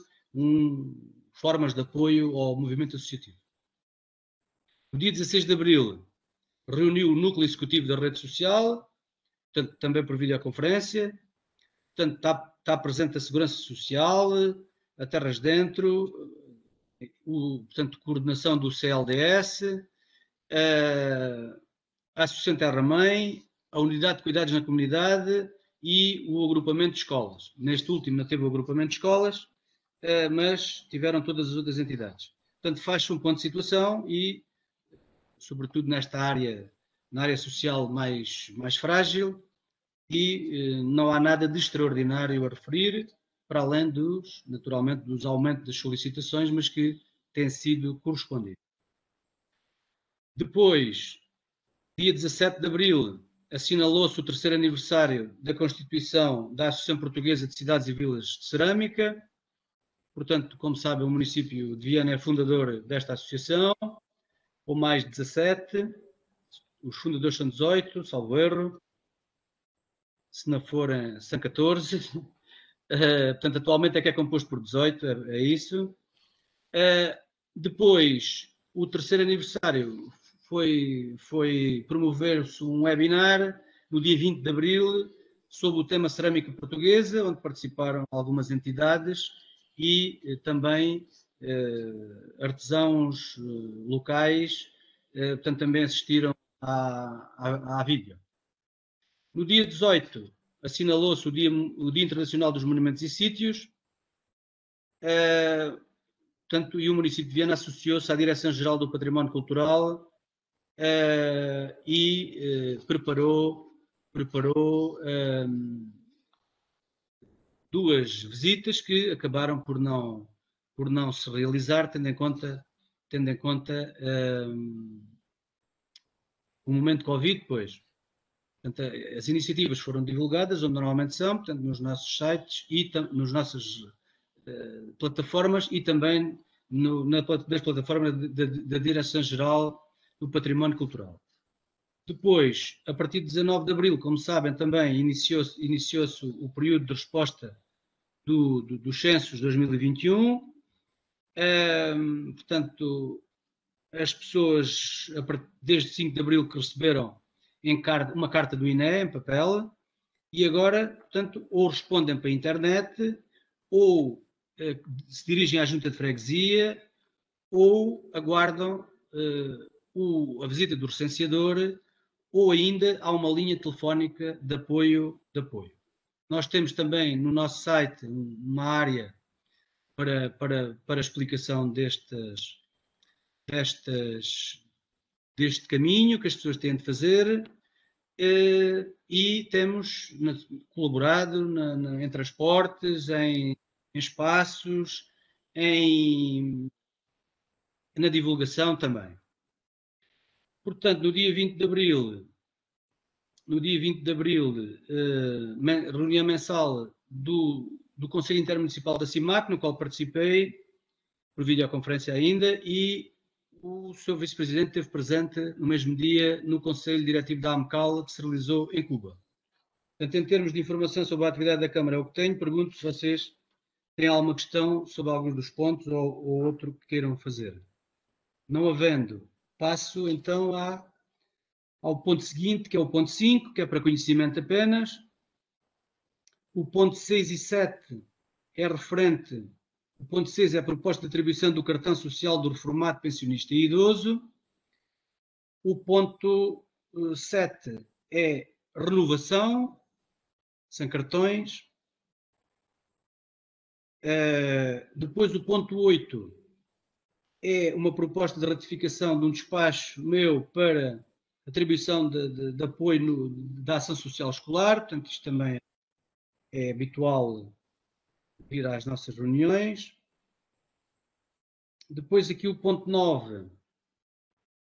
formas de apoio ao movimento associativo. No dia 16 de abril, reuniu o núcleo executivo da rede social, portanto, também por videoconferência, portanto, está presente a Segurança Social, a Terras Dentro, portanto, coordenação do CLDS, a Associação Terra-Mãe, a Unidade de Cuidados na Comunidade e o agrupamento de escolas. Neste último não teve o agrupamento de escolas, mas tiveram todas as outras entidades. Portanto, faz-se um ponto de situação e, sobretudo nesta área, na área social mais frágil, e não há nada de extraordinário a referir, para além naturalmente, dos aumentos das solicitações, mas que têm sido correspondidos. Depois, dia 17 de abril, assinalou-se o 3º aniversário da constituição da Associação Portuguesa de Cidades e Vilas de Cerâmica. Portanto, como sabem, o município de Viana é fundador desta associação, ou mais 17. Os fundadores são 18, salvo erro. Se não forem, são 14. Portanto, atualmente é que é composto por 18, é isso. Depois, o 3º aniversário foi promover-se um webinar no dia 20 de abril sobre o tema cerâmica portuguesa, onde participaram algumas entidades e também artesãos locais, portanto também assistiram à vídeo. No dia 18 assinalou-se o Dia Internacional dos Monumentos e Sítios, portanto, e o município de Viana associou-se à Direção-Geral do Património Cultural e preparou duas visitas que acabaram por não se realizar, tendo em conta o momento de Covid, pois. Portanto, as iniciativas foram divulgadas onde normalmente são, portanto, nos nossos sites e nas nossas plataformas e também nas plataformas da Direção-Geral do Património Cultural. Depois, a partir de 19 de abril, como sabem, também iniciou-se o período de resposta dos censos 2021. Portanto, as pessoas, desde 5 de abril, que receberam uma carta do INE em papel, e agora, portanto, ou respondem para a internet, ou se dirigem à junta de freguesia, ou aguardam a visita do recenseador, ou ainda há uma linha telefónica de apoio. Nós temos também no nosso site uma área para explicação deste caminho que as pessoas têm de fazer, e temos colaborado em transportes, em espaços, na divulgação também. Portanto, no dia 20 de abril, reunião mensal do Conselho Intermunicipal da CIMAC, no qual participei, por videoconferência ainda, e o Sr. Vice-Presidente esteve presente no mesmo dia no Conselho Diretivo da AMCAL, que se realizou em Cuba. Portanto, em termos de informação sobre a atividade da Câmara, é o que tenho. Pergunto se vocês têm alguma questão sobre alguns dos pontos ou outro que queiram fazer. Não havendo, passo então ao ponto seguinte, que é o ponto 5, que é para conhecimento apenas. O ponto 6 e 7 é referente O ponto 6 é a proposta de atribuição do cartão social do reformado, pensionista e idoso. O ponto 7 é renovação, sem cartões. Depois o ponto 8 é uma proposta de ratificação de um despacho meu para atribuição de apoio da ação social escolar. Portanto, isto também é habitual vir às nossas reuniões. Depois aqui o ponto 9.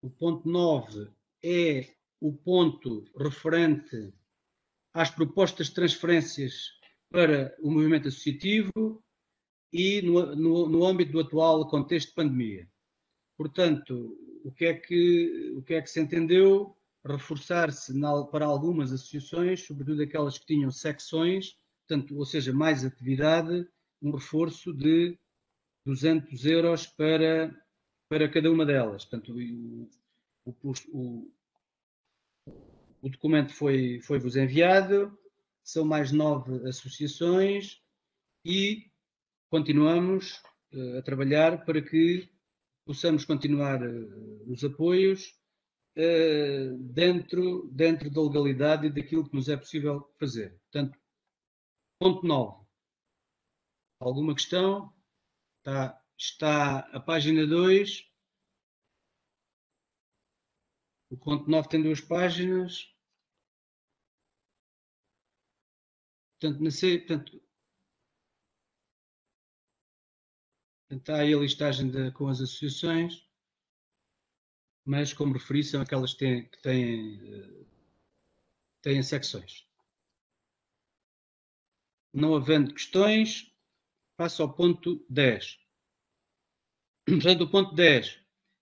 O ponto 9 é o ponto referente às propostas de transferências para o movimento associativo e no âmbito do atual contexto de pandemia. Portanto, o que é que se entendeu? Reforçar-se para algumas associações, sobretudo aquelas que tinham secções, portanto, ou seja, mais atividade, um reforço de 200 euros para cada uma delas. Portanto, o documento foi-vos enviado, são mais 9 associações e continuamos a trabalhar para que possamos continuar os apoios dentro da legalidade e daquilo que nos é possível fazer. Portanto, ponto 9. Alguma questão? Está a página 2. O ponto 9 tem 2 páginas. Portanto, está aí a listagem com as associações, mas, como referi, são aquelas que têm secções. Não havendo questões, passo ao ponto 10. Portanto, o ponto 10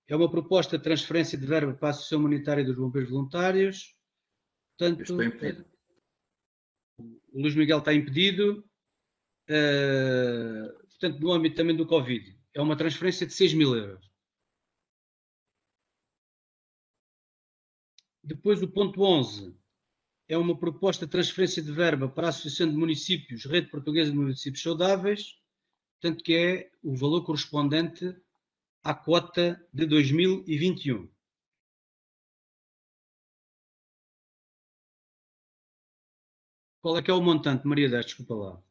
é uma proposta de transferência de verba para a Associação Humanitária dos Bombeiros Voluntários. Portanto, estou impedido. O Luís Miguel está impedido. Portanto, no âmbito também do Covid, é uma transferência de 6.000 euros. Depois, o ponto 11 é uma proposta de transferência de verba para a Associação de Municípios, Rede Portuguesa de Municípios Saudáveis, portanto, que é o valor correspondente à quota de 2021. Qual é que é o montante, Maria Dez? Desculpa lá.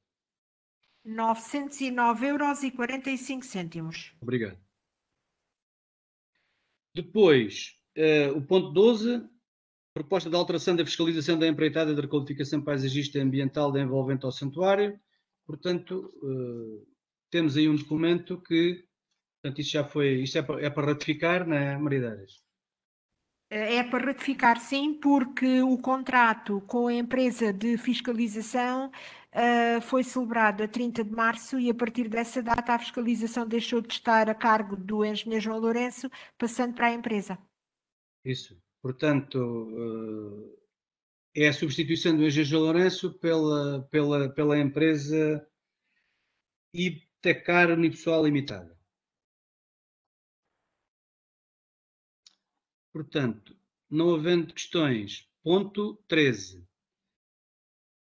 909,45 €. Obrigado. Depois, o ponto 12, proposta de alteração da fiscalização da empreitada de requalificação paisagista e ambiental envolvente ao santuário. Portanto, temos aí um documento que, portanto, isto é para ratificar, não é, Maria Dez? É para ratificar, sim, porque o contrato com a empresa de fiscalização foi celebrado a 30 de março e a partir dessa data a fiscalização deixou de estar a cargo do engenheiro João Lourenço, passando para a empresa. Isso. Portanto, é a substituição do engenheiro João Lourenço pela empresa Iptecar Unipessoal Limitada. Portanto, não havendo questões, ponto 13.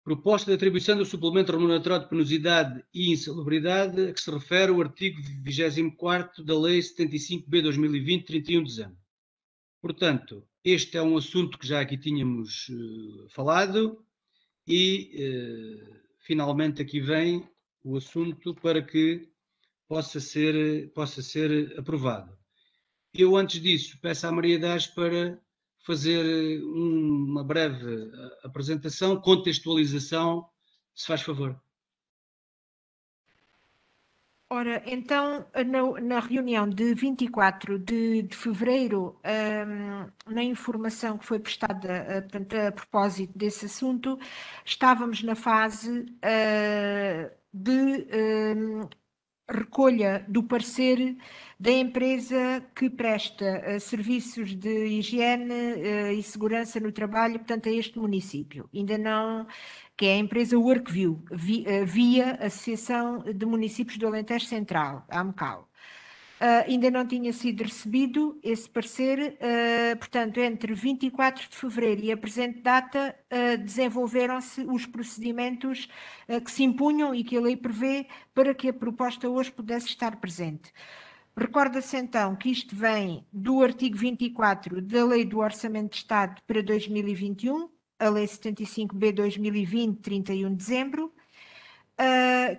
Proposta de atribuição do suplemento remuneratório de penosidade e insalubridade a que se refere o artigo 24º da Lei 75/2020, 31 de dezembro. Portanto, este é um assunto que já aqui tínhamos falado e, finalmente, aqui vem o assunto para que possa ser aprovado. Eu, antes disso, peço à Maria Dez para fazer uma breve apresentação, contextualização, se faz favor. Ora, então, na reunião de 24 de fevereiro, na informação que foi prestada a propósito desse assunto, estávamos na fase de recolha do parecer da empresa que presta serviços de higiene e segurança no trabalho, portanto, a este município. Ainda não, que é a empresa Workview, via Associação de Municípios do Alentejo Central, a AMCAL. ainda não tinha sido recebido esse parecer, portanto, entre 24 de fevereiro e a presente data, desenvolveram-se os procedimentos que se impunham e que a lei prevê para que a proposta hoje pudesse estar presente. Recorda-se então que isto vem do artigo 24 da Lei do Orçamento de Estado para 2021, a Lei 75B 2020, 31 de dezembro,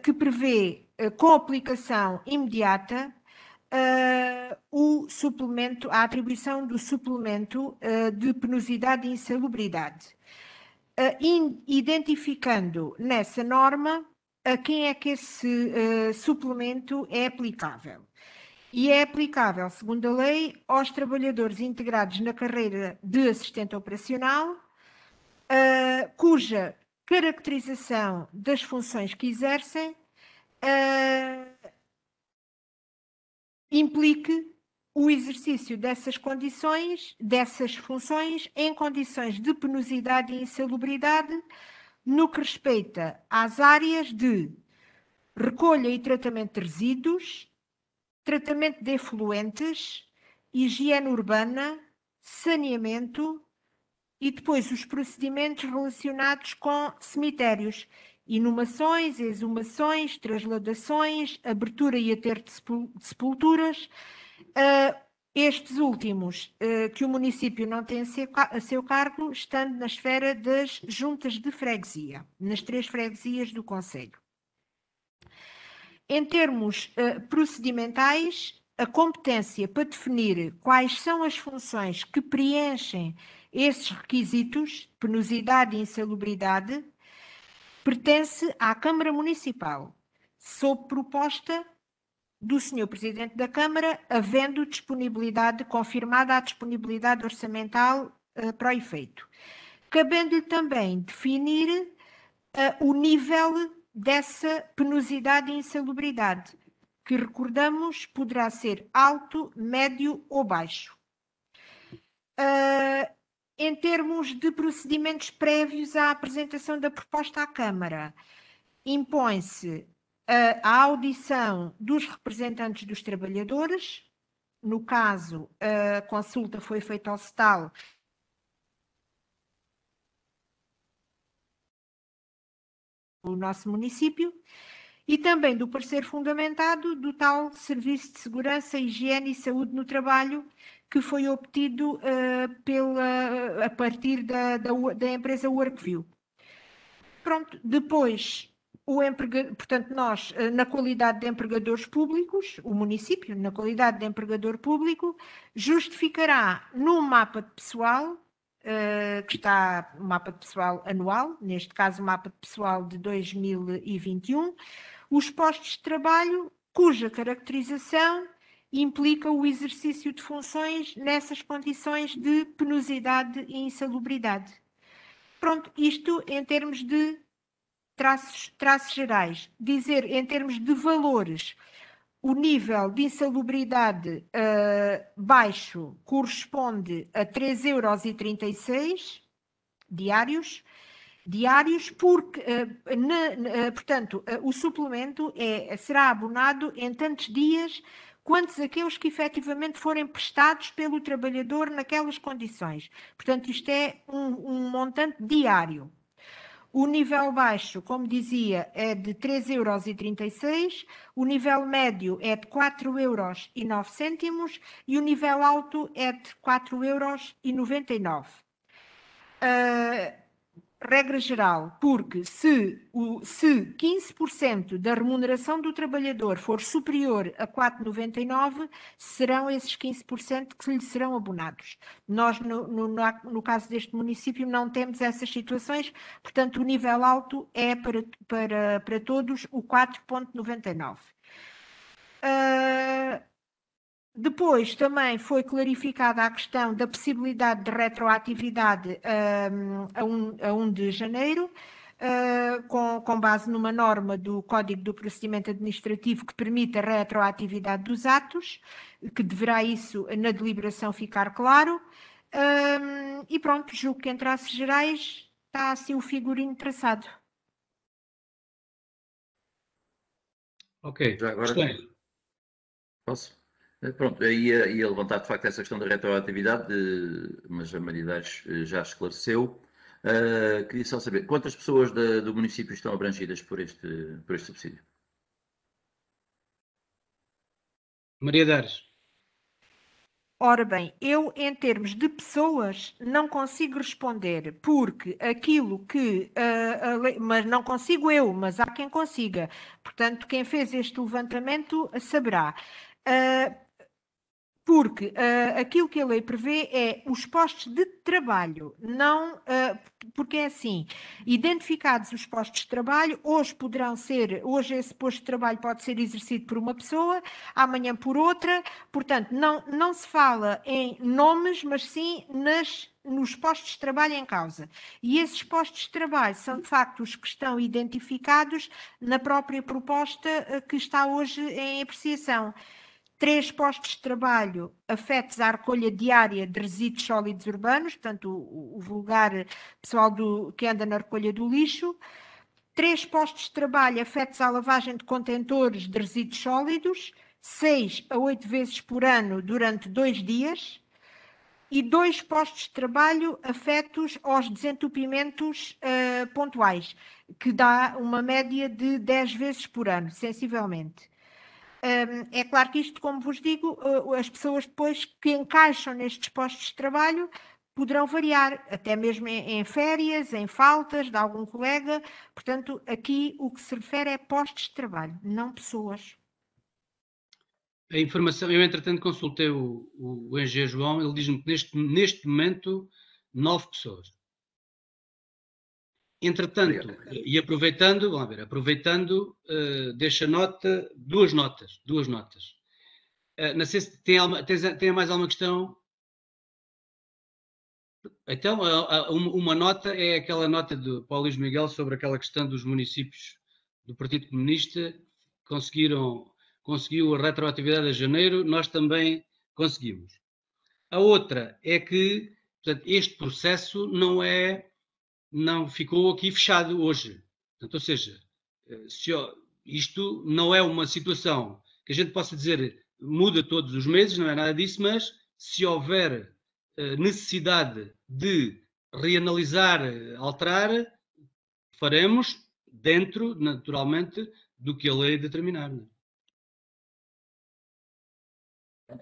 que prevê, com aplicação imediata, o suplemento, a atribuição do suplemento de penosidade e insalubridade, identificando nessa norma a quem é que esse suplemento é aplicável. E é aplicável, segundo a lei, aos trabalhadores integrados na carreira de assistente operacional, cuja caracterização das funções que exercem implique o exercício dessas condições, dessas funções, em condições de penosidade e insalubridade, no que respeita às áreas de recolha e tratamento de resíduos, tratamento de efluentes, higiene urbana, saneamento e depois os procedimentos relacionados com cemitérios, inumações, exumações, trasladações, abertura e aterro de sepulturas, estes últimos que o município não tem a seu cargo, estando na esfera das juntas de freguesia, nas 3 freguesias do concelho. Em termos procedimentais, a competência para definir quais são as funções que preenchem esses requisitos, penosidade e insalubridade, pertence à Câmara Municipal, sob proposta do Sr. Presidente da Câmara, havendo disponibilidade, confirmada a disponibilidade orçamental para o efeito. Cabendo-lhe também definir o nível dessa penosidade e insalubridade, que, recordamos, poderá ser alto, médio ou baixo. Em termos de procedimentos prévios à apresentação da proposta à Câmara, impõe-se a audição dos representantes dos trabalhadores. No caso, a consulta foi feita ao SETAL do nosso município, e também do parecer fundamentado do tal Serviço de Segurança, Higiene e Saúde no Trabalho, que foi obtido a partir da empresa Workview. Pronto, depois, portanto, nós, na qualidade de empregadores públicos, o município, na qualidade de empregador público, justificará num mapa de pessoal, que está um mapa de pessoal anual, neste caso o mapa de pessoal de 2021, os postos de trabalho cuja caracterização implica o exercício de funções nessas condições de penosidade e insalubridade. Pronto, isto em termos de traços gerais. Dizer em termos de valores, o nível de insalubridade baixo corresponde a 3,36 € diários, porque, portanto, o suplemento será abonado em tantos dias quantos aqueles que efetivamente forem prestados pelo trabalhador naquelas condições. Portanto, isto é um montante diário. O nível baixo, como dizia, é de 3,36 €, o nível médio é de 4,09 € e o nível alto é de 4,99 €. Regra geral, porque se 15% da remuneração do trabalhador for superior a 4,99 €, serão esses 15% que lhe serão abonados. Nós, no caso deste município, não temos essas situações, portanto, o nível alto é para todos o 4,99 €. Depois também foi clarificada a questão da possibilidade de retroatividade a 1 de janeiro, com base numa norma do Código do Procedimento Administrativo que permite a retroatividade dos atos, que deverá isso na deliberação ficar claro. E pronto, julgo que em traços gerais está assim o figurino traçado. Ok, Já agora gostei. posso? Pronto, aí ia levantar de facto essa questão da retroatividade, mas a Maria Dares já esclareceu. Queria só saber, quantas pessoas do município estão abrangidas por este subsídio? Maria Dares. Ora bem, eu em termos de pessoas não consigo responder, porque aquilo que mas não consigo eu, mas há quem consiga. Portanto, quem fez este levantamento saberá. Porque aquilo que a lei prevê é os postos de trabalho, não, porque é assim, identificados os postos de trabalho, hoje esse posto de trabalho pode ser exercido por uma pessoa, amanhã por outra, portanto, não se fala em nomes, mas sim nos postos de trabalho em causa. E esses postos de trabalho são, de facto, os que estão identificados na própria proposta que está hoje em apreciação. 3 postos de trabalho afetos à recolha diária de resíduos sólidos urbanos, portanto, o vulgar pessoal que anda na recolha do lixo. 3 postos de trabalho afetos à lavagem de contentores de resíduos sólidos, 6 a 8 vezes por ano durante 2 dias. E 2 postos de trabalho afetos aos desentupimentos pontuais, que dá uma média de 10 vezes por ano, sensivelmente. É claro que isto, como vos digo, as pessoas depois que encaixam nestes postos de trabalho poderão variar, até mesmo em férias, em faltas de algum colega. Portanto, aqui o que se refere é postos de trabalho, não pessoas. A informação, eu entretanto consultei o engenheiro João, ele diz-me que neste momento 9 pessoas. Entretanto, e aproveitando, vamos ver, deixa nota, duas notas. Não sei se tem mais alguma questão. Então, uma nota é aquela nota do Paulo Luís Miguel sobre aquela questão dos municípios do Partido Comunista que conseguiu a retroatividade a janeiro, nós também conseguimos. A outra é que, portanto, este processo não ficou aqui fechado hoje. Portanto, ou seja, isto não é uma situação que a gente possa dizer muda todos os meses, não é nada disso, mas se houver necessidade de reanalisar, alterar, faremos dentro, naturalmente, do que a lei determinar.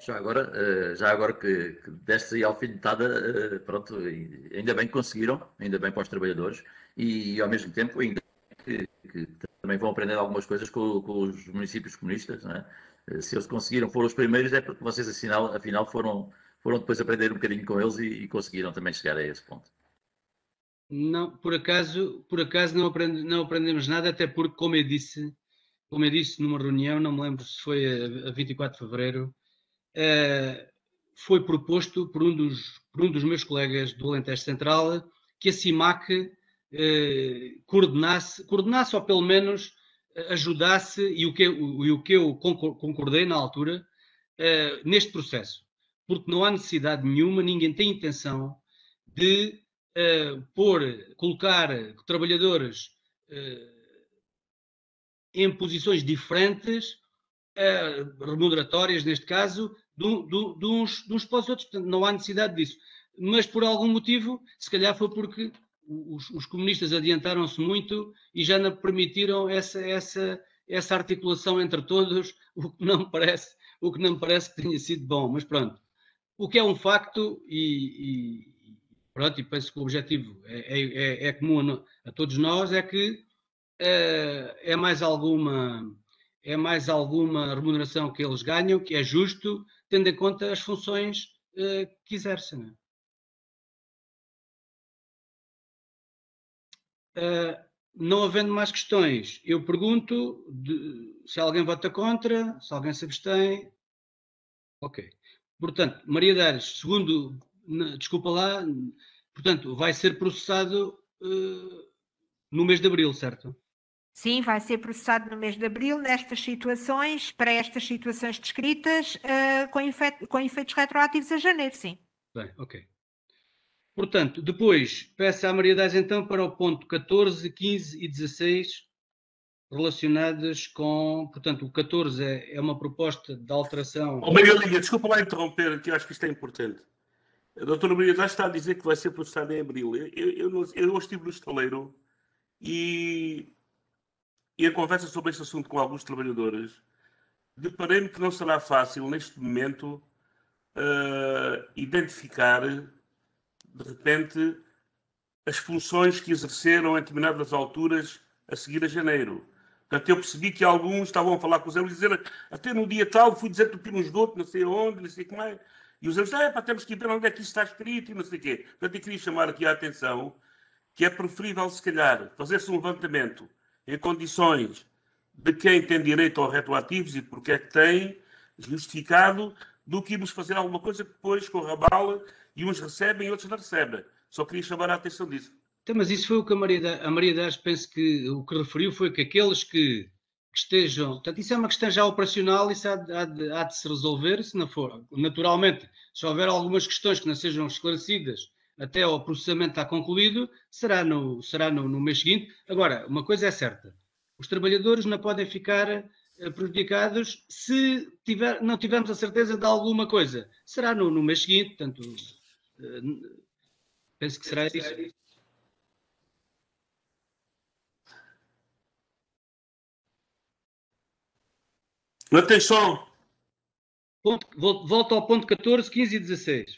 Já agora que deste aí alfinetada, pronto, ainda bem que conseguiram, ainda bem para os trabalhadores, e ao mesmo tempo ainda que também vão aprender algumas coisas com os municípios comunistas, não é? Se eles conseguiram, foram os primeiros, é porque vocês afinal foram depois aprender um bocadinho com eles e conseguiram também chegar a esse ponto. Não, por acaso não aprendemos nada, até porque, como eu disse numa reunião, não me lembro se foi a 24 de fevereiro, foi proposto por um dos meus colegas do Alentejo Central que a CIMAC coordenasse ou pelo menos ajudasse, e o que eu concordei na altura, neste processo. Porque não há necessidade nenhuma, ninguém tem intenção de colocar trabalhadores em posições diferentes, remuneratórias, neste caso, de uns para os outros. Portanto, não há necessidade disso. Mas, por algum motivo, se calhar foi porque os comunistas adiantaram-se muito e já não permitiram essa articulação entre todos, o que não me parece que tenha sido bom. Mas pronto. O que é um facto, pronto, e penso que o objetivo é comum a todos nós, é que é mais alguma remuneração que eles ganham, que é justo, tendo em conta as funções que exercem. Não é? Não havendo mais questões, eu pergunto se alguém vota contra, se alguém se abstém. Ok. Portanto, Maria Dares, desculpa lá, portanto, vai ser processado no mês de abril, certo? Sim, vai ser processado no mês de abril nestas situações, para estas situações descritas, com efeitos retroativos a janeiro, sim. Bem, ok. Portanto, depois, peço à Maria Dares então para o ponto 14, 15 e 16 relacionadas com, portanto, o 14 é uma proposta de alteração. Maria, desculpa lá interromper, que eu acho que isto é importante. A doutora Maria já está a dizer que vai ser processada em abril. Eu hoje estive no estaleiro e em conversa sobre este assunto com alguns trabalhadores, deparei-me que não será fácil, neste momento, identificar, de repente, as funções que exerceram em determinadas alturas a seguir a janeiro. Portanto, eu percebi que alguns estavam a falar com os elos e dizer até no dia tal fui dizer que uns do outro, não sei onde, não sei como é. E os elos temos que ver onde é que isso está escrito e não sei o quê. Portanto, eu queria chamar aqui a atenção que é preferível, se calhar, fazer-se um levantamento em condições de quem tem direito aos retroativos e porque é que tem, justificado, do que irmos fazer alguma coisa que depois corra mal e uns recebem e outros não recebem. Só queria chamar a atenção disso. Então, mas isso foi o que a Maria Dás, penso que o que referiu foi que aqueles que estejam... Portanto, isso é uma questão já operacional, isso há de se resolver, se não for. Naturalmente, se houver algumas questões que não sejam esclarecidas até o processamento estar concluído, será no mês seguinte. Agora, uma coisa é certa, os trabalhadores não podem ficar prejudicados se não tivermos a certeza de alguma coisa. Será no mês seguinte, portanto, penso que será isso. Atenção! Volto ao ponto 14, 15 e 16.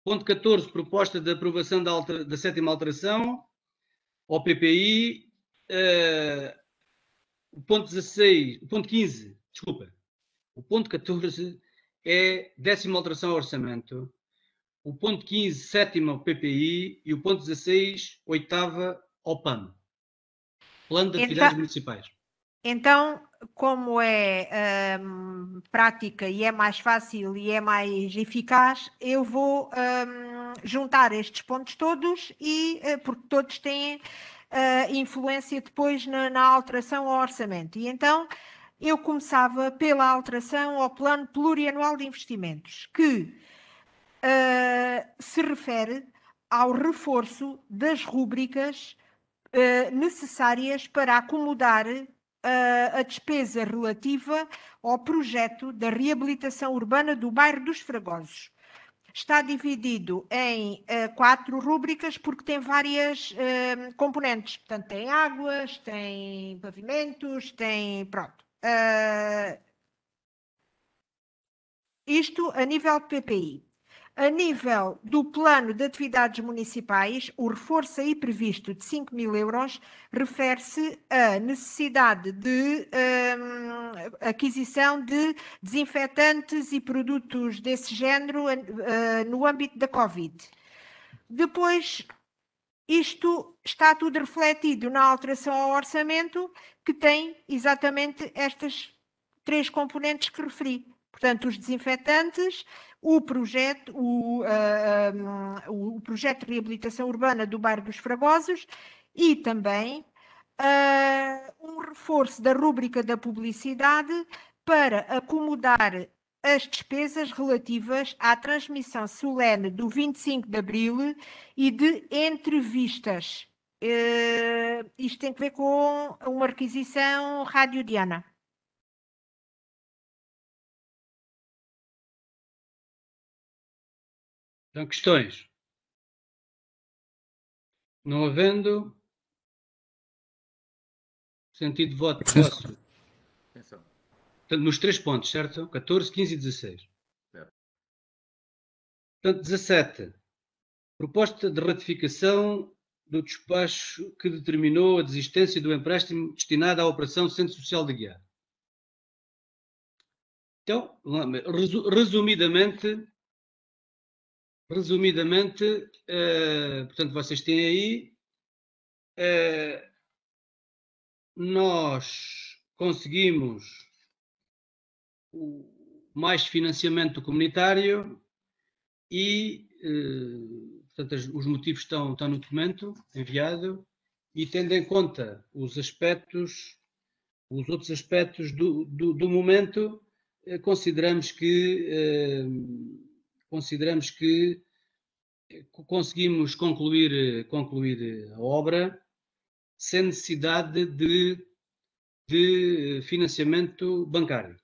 Ponto 14, proposta de aprovação da 7ª alteração ao PPI. O ponto 16, o ponto 15, desculpa. O ponto 14 é 10ª alteração ao orçamento. O ponto 15, 7ª ao PPI. E o ponto 16, 8ª ao PAM. Plano de Atividades Municipais. Então, como é prática e é mais fácil e é mais eficaz, eu vou juntar estes pontos todos porque todos têm influência depois na alteração ao orçamento. E então eu começava pela alteração ao Plano Plurianual de Investimentos, que se refere ao reforço das rúbricas necessárias para acomodar a despesa relativa ao projeto da reabilitação urbana do bairro dos Fragosos. Está dividido em 4 rúbricas porque tem várias componentes. Portanto, tem águas, tem pavimentos, tem... Pronto. Isto a nível de PPI. A nível do plano de atividades municipais, o reforço aí previsto de 5.000 euros refere-se à necessidade de aquisição de desinfetantes e produtos desse género no âmbito da Covid. Depois, isto está tudo refletido na alteração ao orçamento, que tem exatamente estas 3 componentes que referi. Portanto, os desinfetantes, o projeto de reabilitação urbana do bairro dos Fragosos e também um reforço da rúbrica da publicidade para acomodar as despesas relativas à transmissão solene do 25 de Abril e de entrevistas. Isto tem a ver com uma requisição radiodiana. Então, questões? Não havendo sentido de voto vosso. Portanto, nos 3 pontos, certo? 14, 15 e 16. Certo. Portanto, 17. Proposta de ratificação do despacho que determinou a desistência do empréstimo destinado à Operação Centro Social de Guiar. Então, resumidamente, portanto, vocês têm aí, nós conseguimos mais financiamento comunitário e, portanto, os motivos estão no documento enviado e, tendo em conta os outros aspectos do momento, consideramos que conseguimos concluir a obra sem necessidade de financiamento bancário.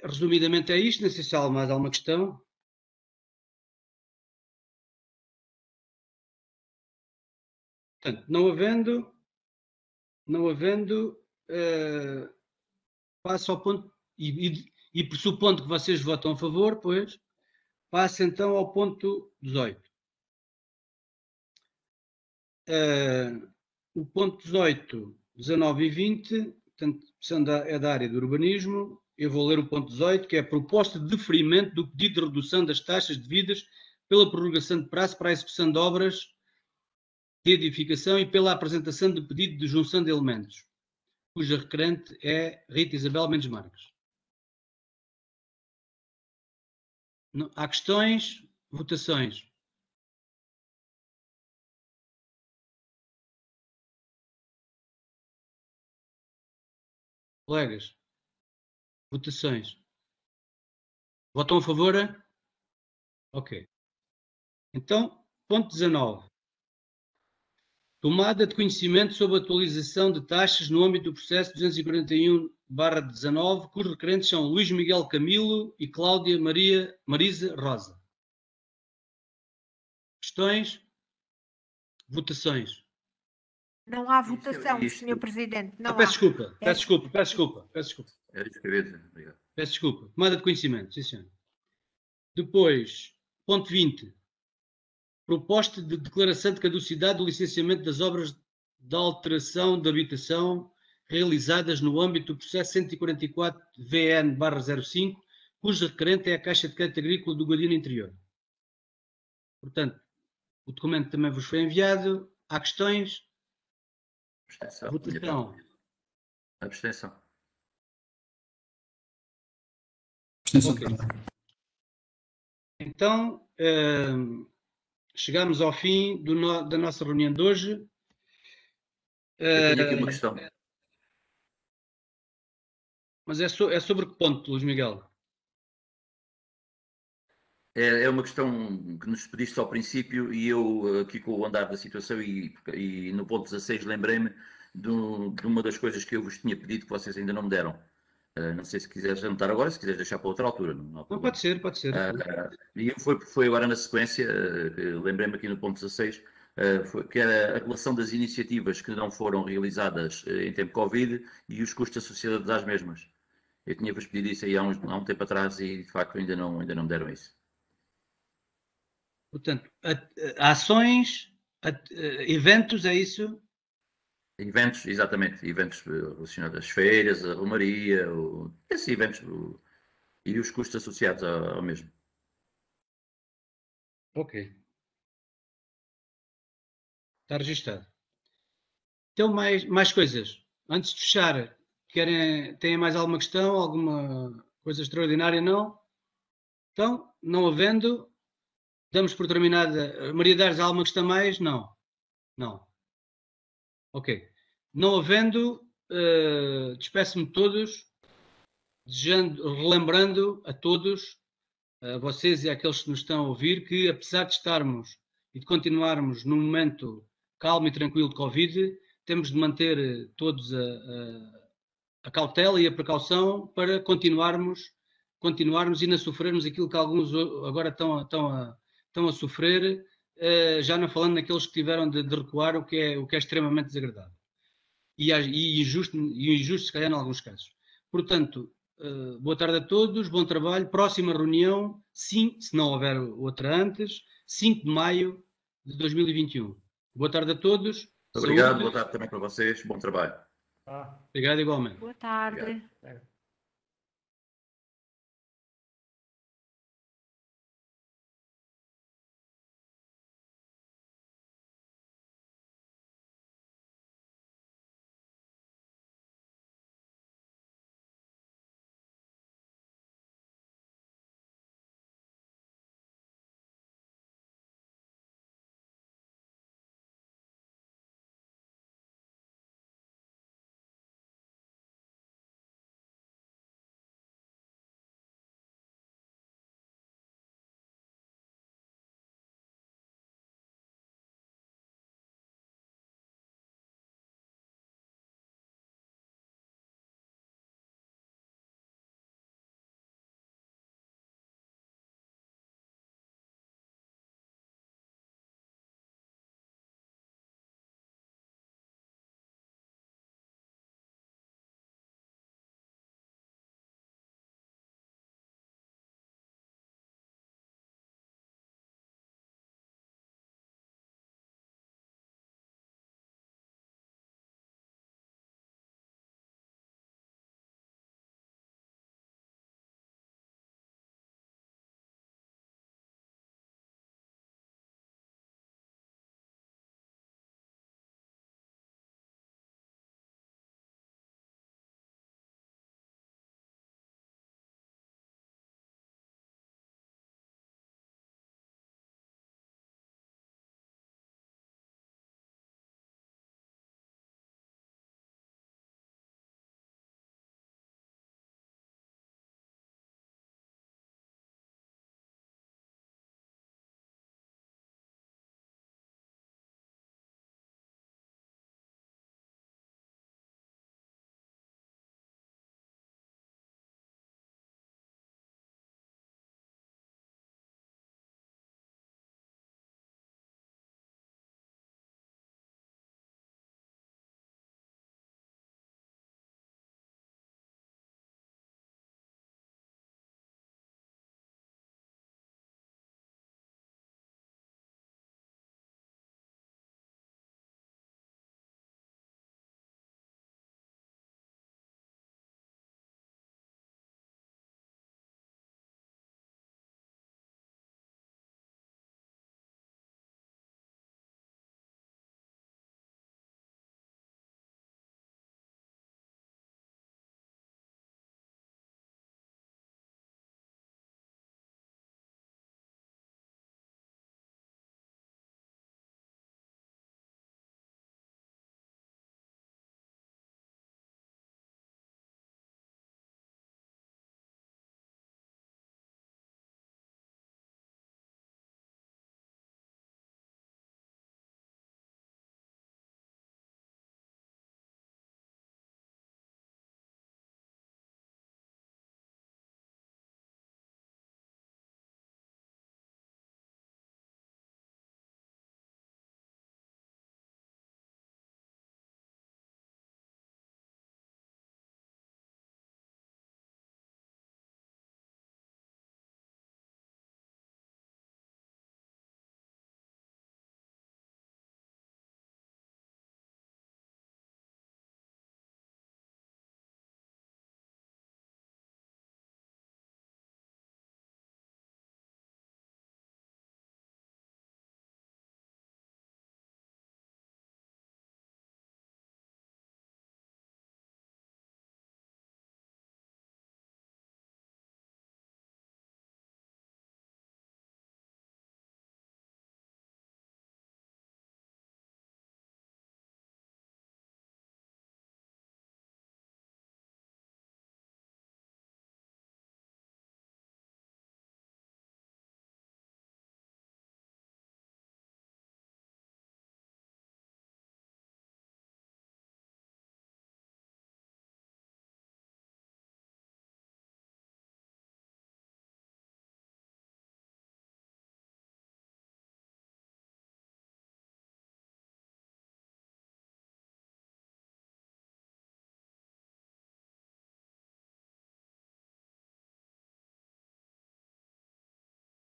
Resumidamente é isto, não sei se há mais alguma questão. Portanto, não havendo, passo ao ponto, e pressupondo que vocês votam a favor, pois, passo então ao ponto 18. O ponto 18, 19 e 20, portanto, é da área do urbanismo. Eu vou ler o ponto 18, que é a proposta de deferimento do pedido de redução das taxas devidas pela prorrogação de prazo para a execução de obras de edificação e pela apresentação de pedido de junção de elementos, cuja requerente é Rita Isabel Mendes Marques. Há questões? Votações? Colegas? Votações? Votam a favor? Ok. Então, ponto 19. Tomada de conhecimento sobre a atualização de taxas no âmbito do processo 241/19, cujos requerentes são Luís Miguel Camilo e Cláudia Marisa Rosa. Questões? Votações? Não há votação, Sr. Presidente. Não peço há. desculpa. Era isso que eu ia dizer. Obrigado. Peço desculpa. Tomada de conhecimento, sim senhor. Depois, ponto 20. Proposta de declaração de caducidade do licenciamento das obras de alteração de habitação realizadas no âmbito do processo 144 VN/05, cuja requerente é a Caixa de Crédito Agrícola do Guadiana Interior. Portanto, o documento também vos foi enviado. Há questões? Abstenção. Votação. Abstenção. Ok. Então, chegamos ao fim da nossa reunião de hoje. Eu tenho aqui uma questão. Mas é sobre que ponto, Luís Miguel? É uma questão que nos pediste ao princípio e eu, aqui com o andar da situação e no ponto 16, lembrei-me de uma das coisas que eu vos tinha pedido que vocês ainda não me deram. Não sei se quiseres anotar agora, se quiseres deixar para outra altura. Não, pode ser. E foi agora na sequência, lembrei-me aqui no ponto 16, que era a relação das iniciativas que não foram realizadas em tempo Covid e os custos associados às mesmas. Eu tinha-vos pedido isso aí há um tempo atrás e, de facto, ainda não me deram isso. Portanto, ações, eventos, é isso? Eventos, exatamente. Eventos relacionados às feiras, a romaria, esses eventos e os custos associados ao mesmo. Ok. Está registado. Então, mais coisas. Antes de fechar, têm mais alguma questão? Alguma coisa extraordinária? Não? Então, não havendo, damos por terminada. Maria Dares, há alguma questão mais? Não. Não. Ok. Não havendo, despeço-me de todos, relembrando a todos, a vocês e àqueles que nos estão a ouvir, que apesar de estarmos e de continuarmos num momento calmo e tranquilo de Covid, temos de manter todos a cautela e a precaução para continuarmos e não sofrermos aquilo que alguns agora estão a sofrer, já não falando naqueles que tiveram de recuar, o que é extremamente desagradável e injusto, se calhar, em alguns casos. Portanto, boa tarde a todos, bom trabalho. Próxima reunião, sim, se não houver outra antes, 5 de maio de 2021. Boa tarde a todos. Obrigado, boa tarde também para vocês, bom trabalho. Obrigado igualmente. Boa tarde. Obrigado.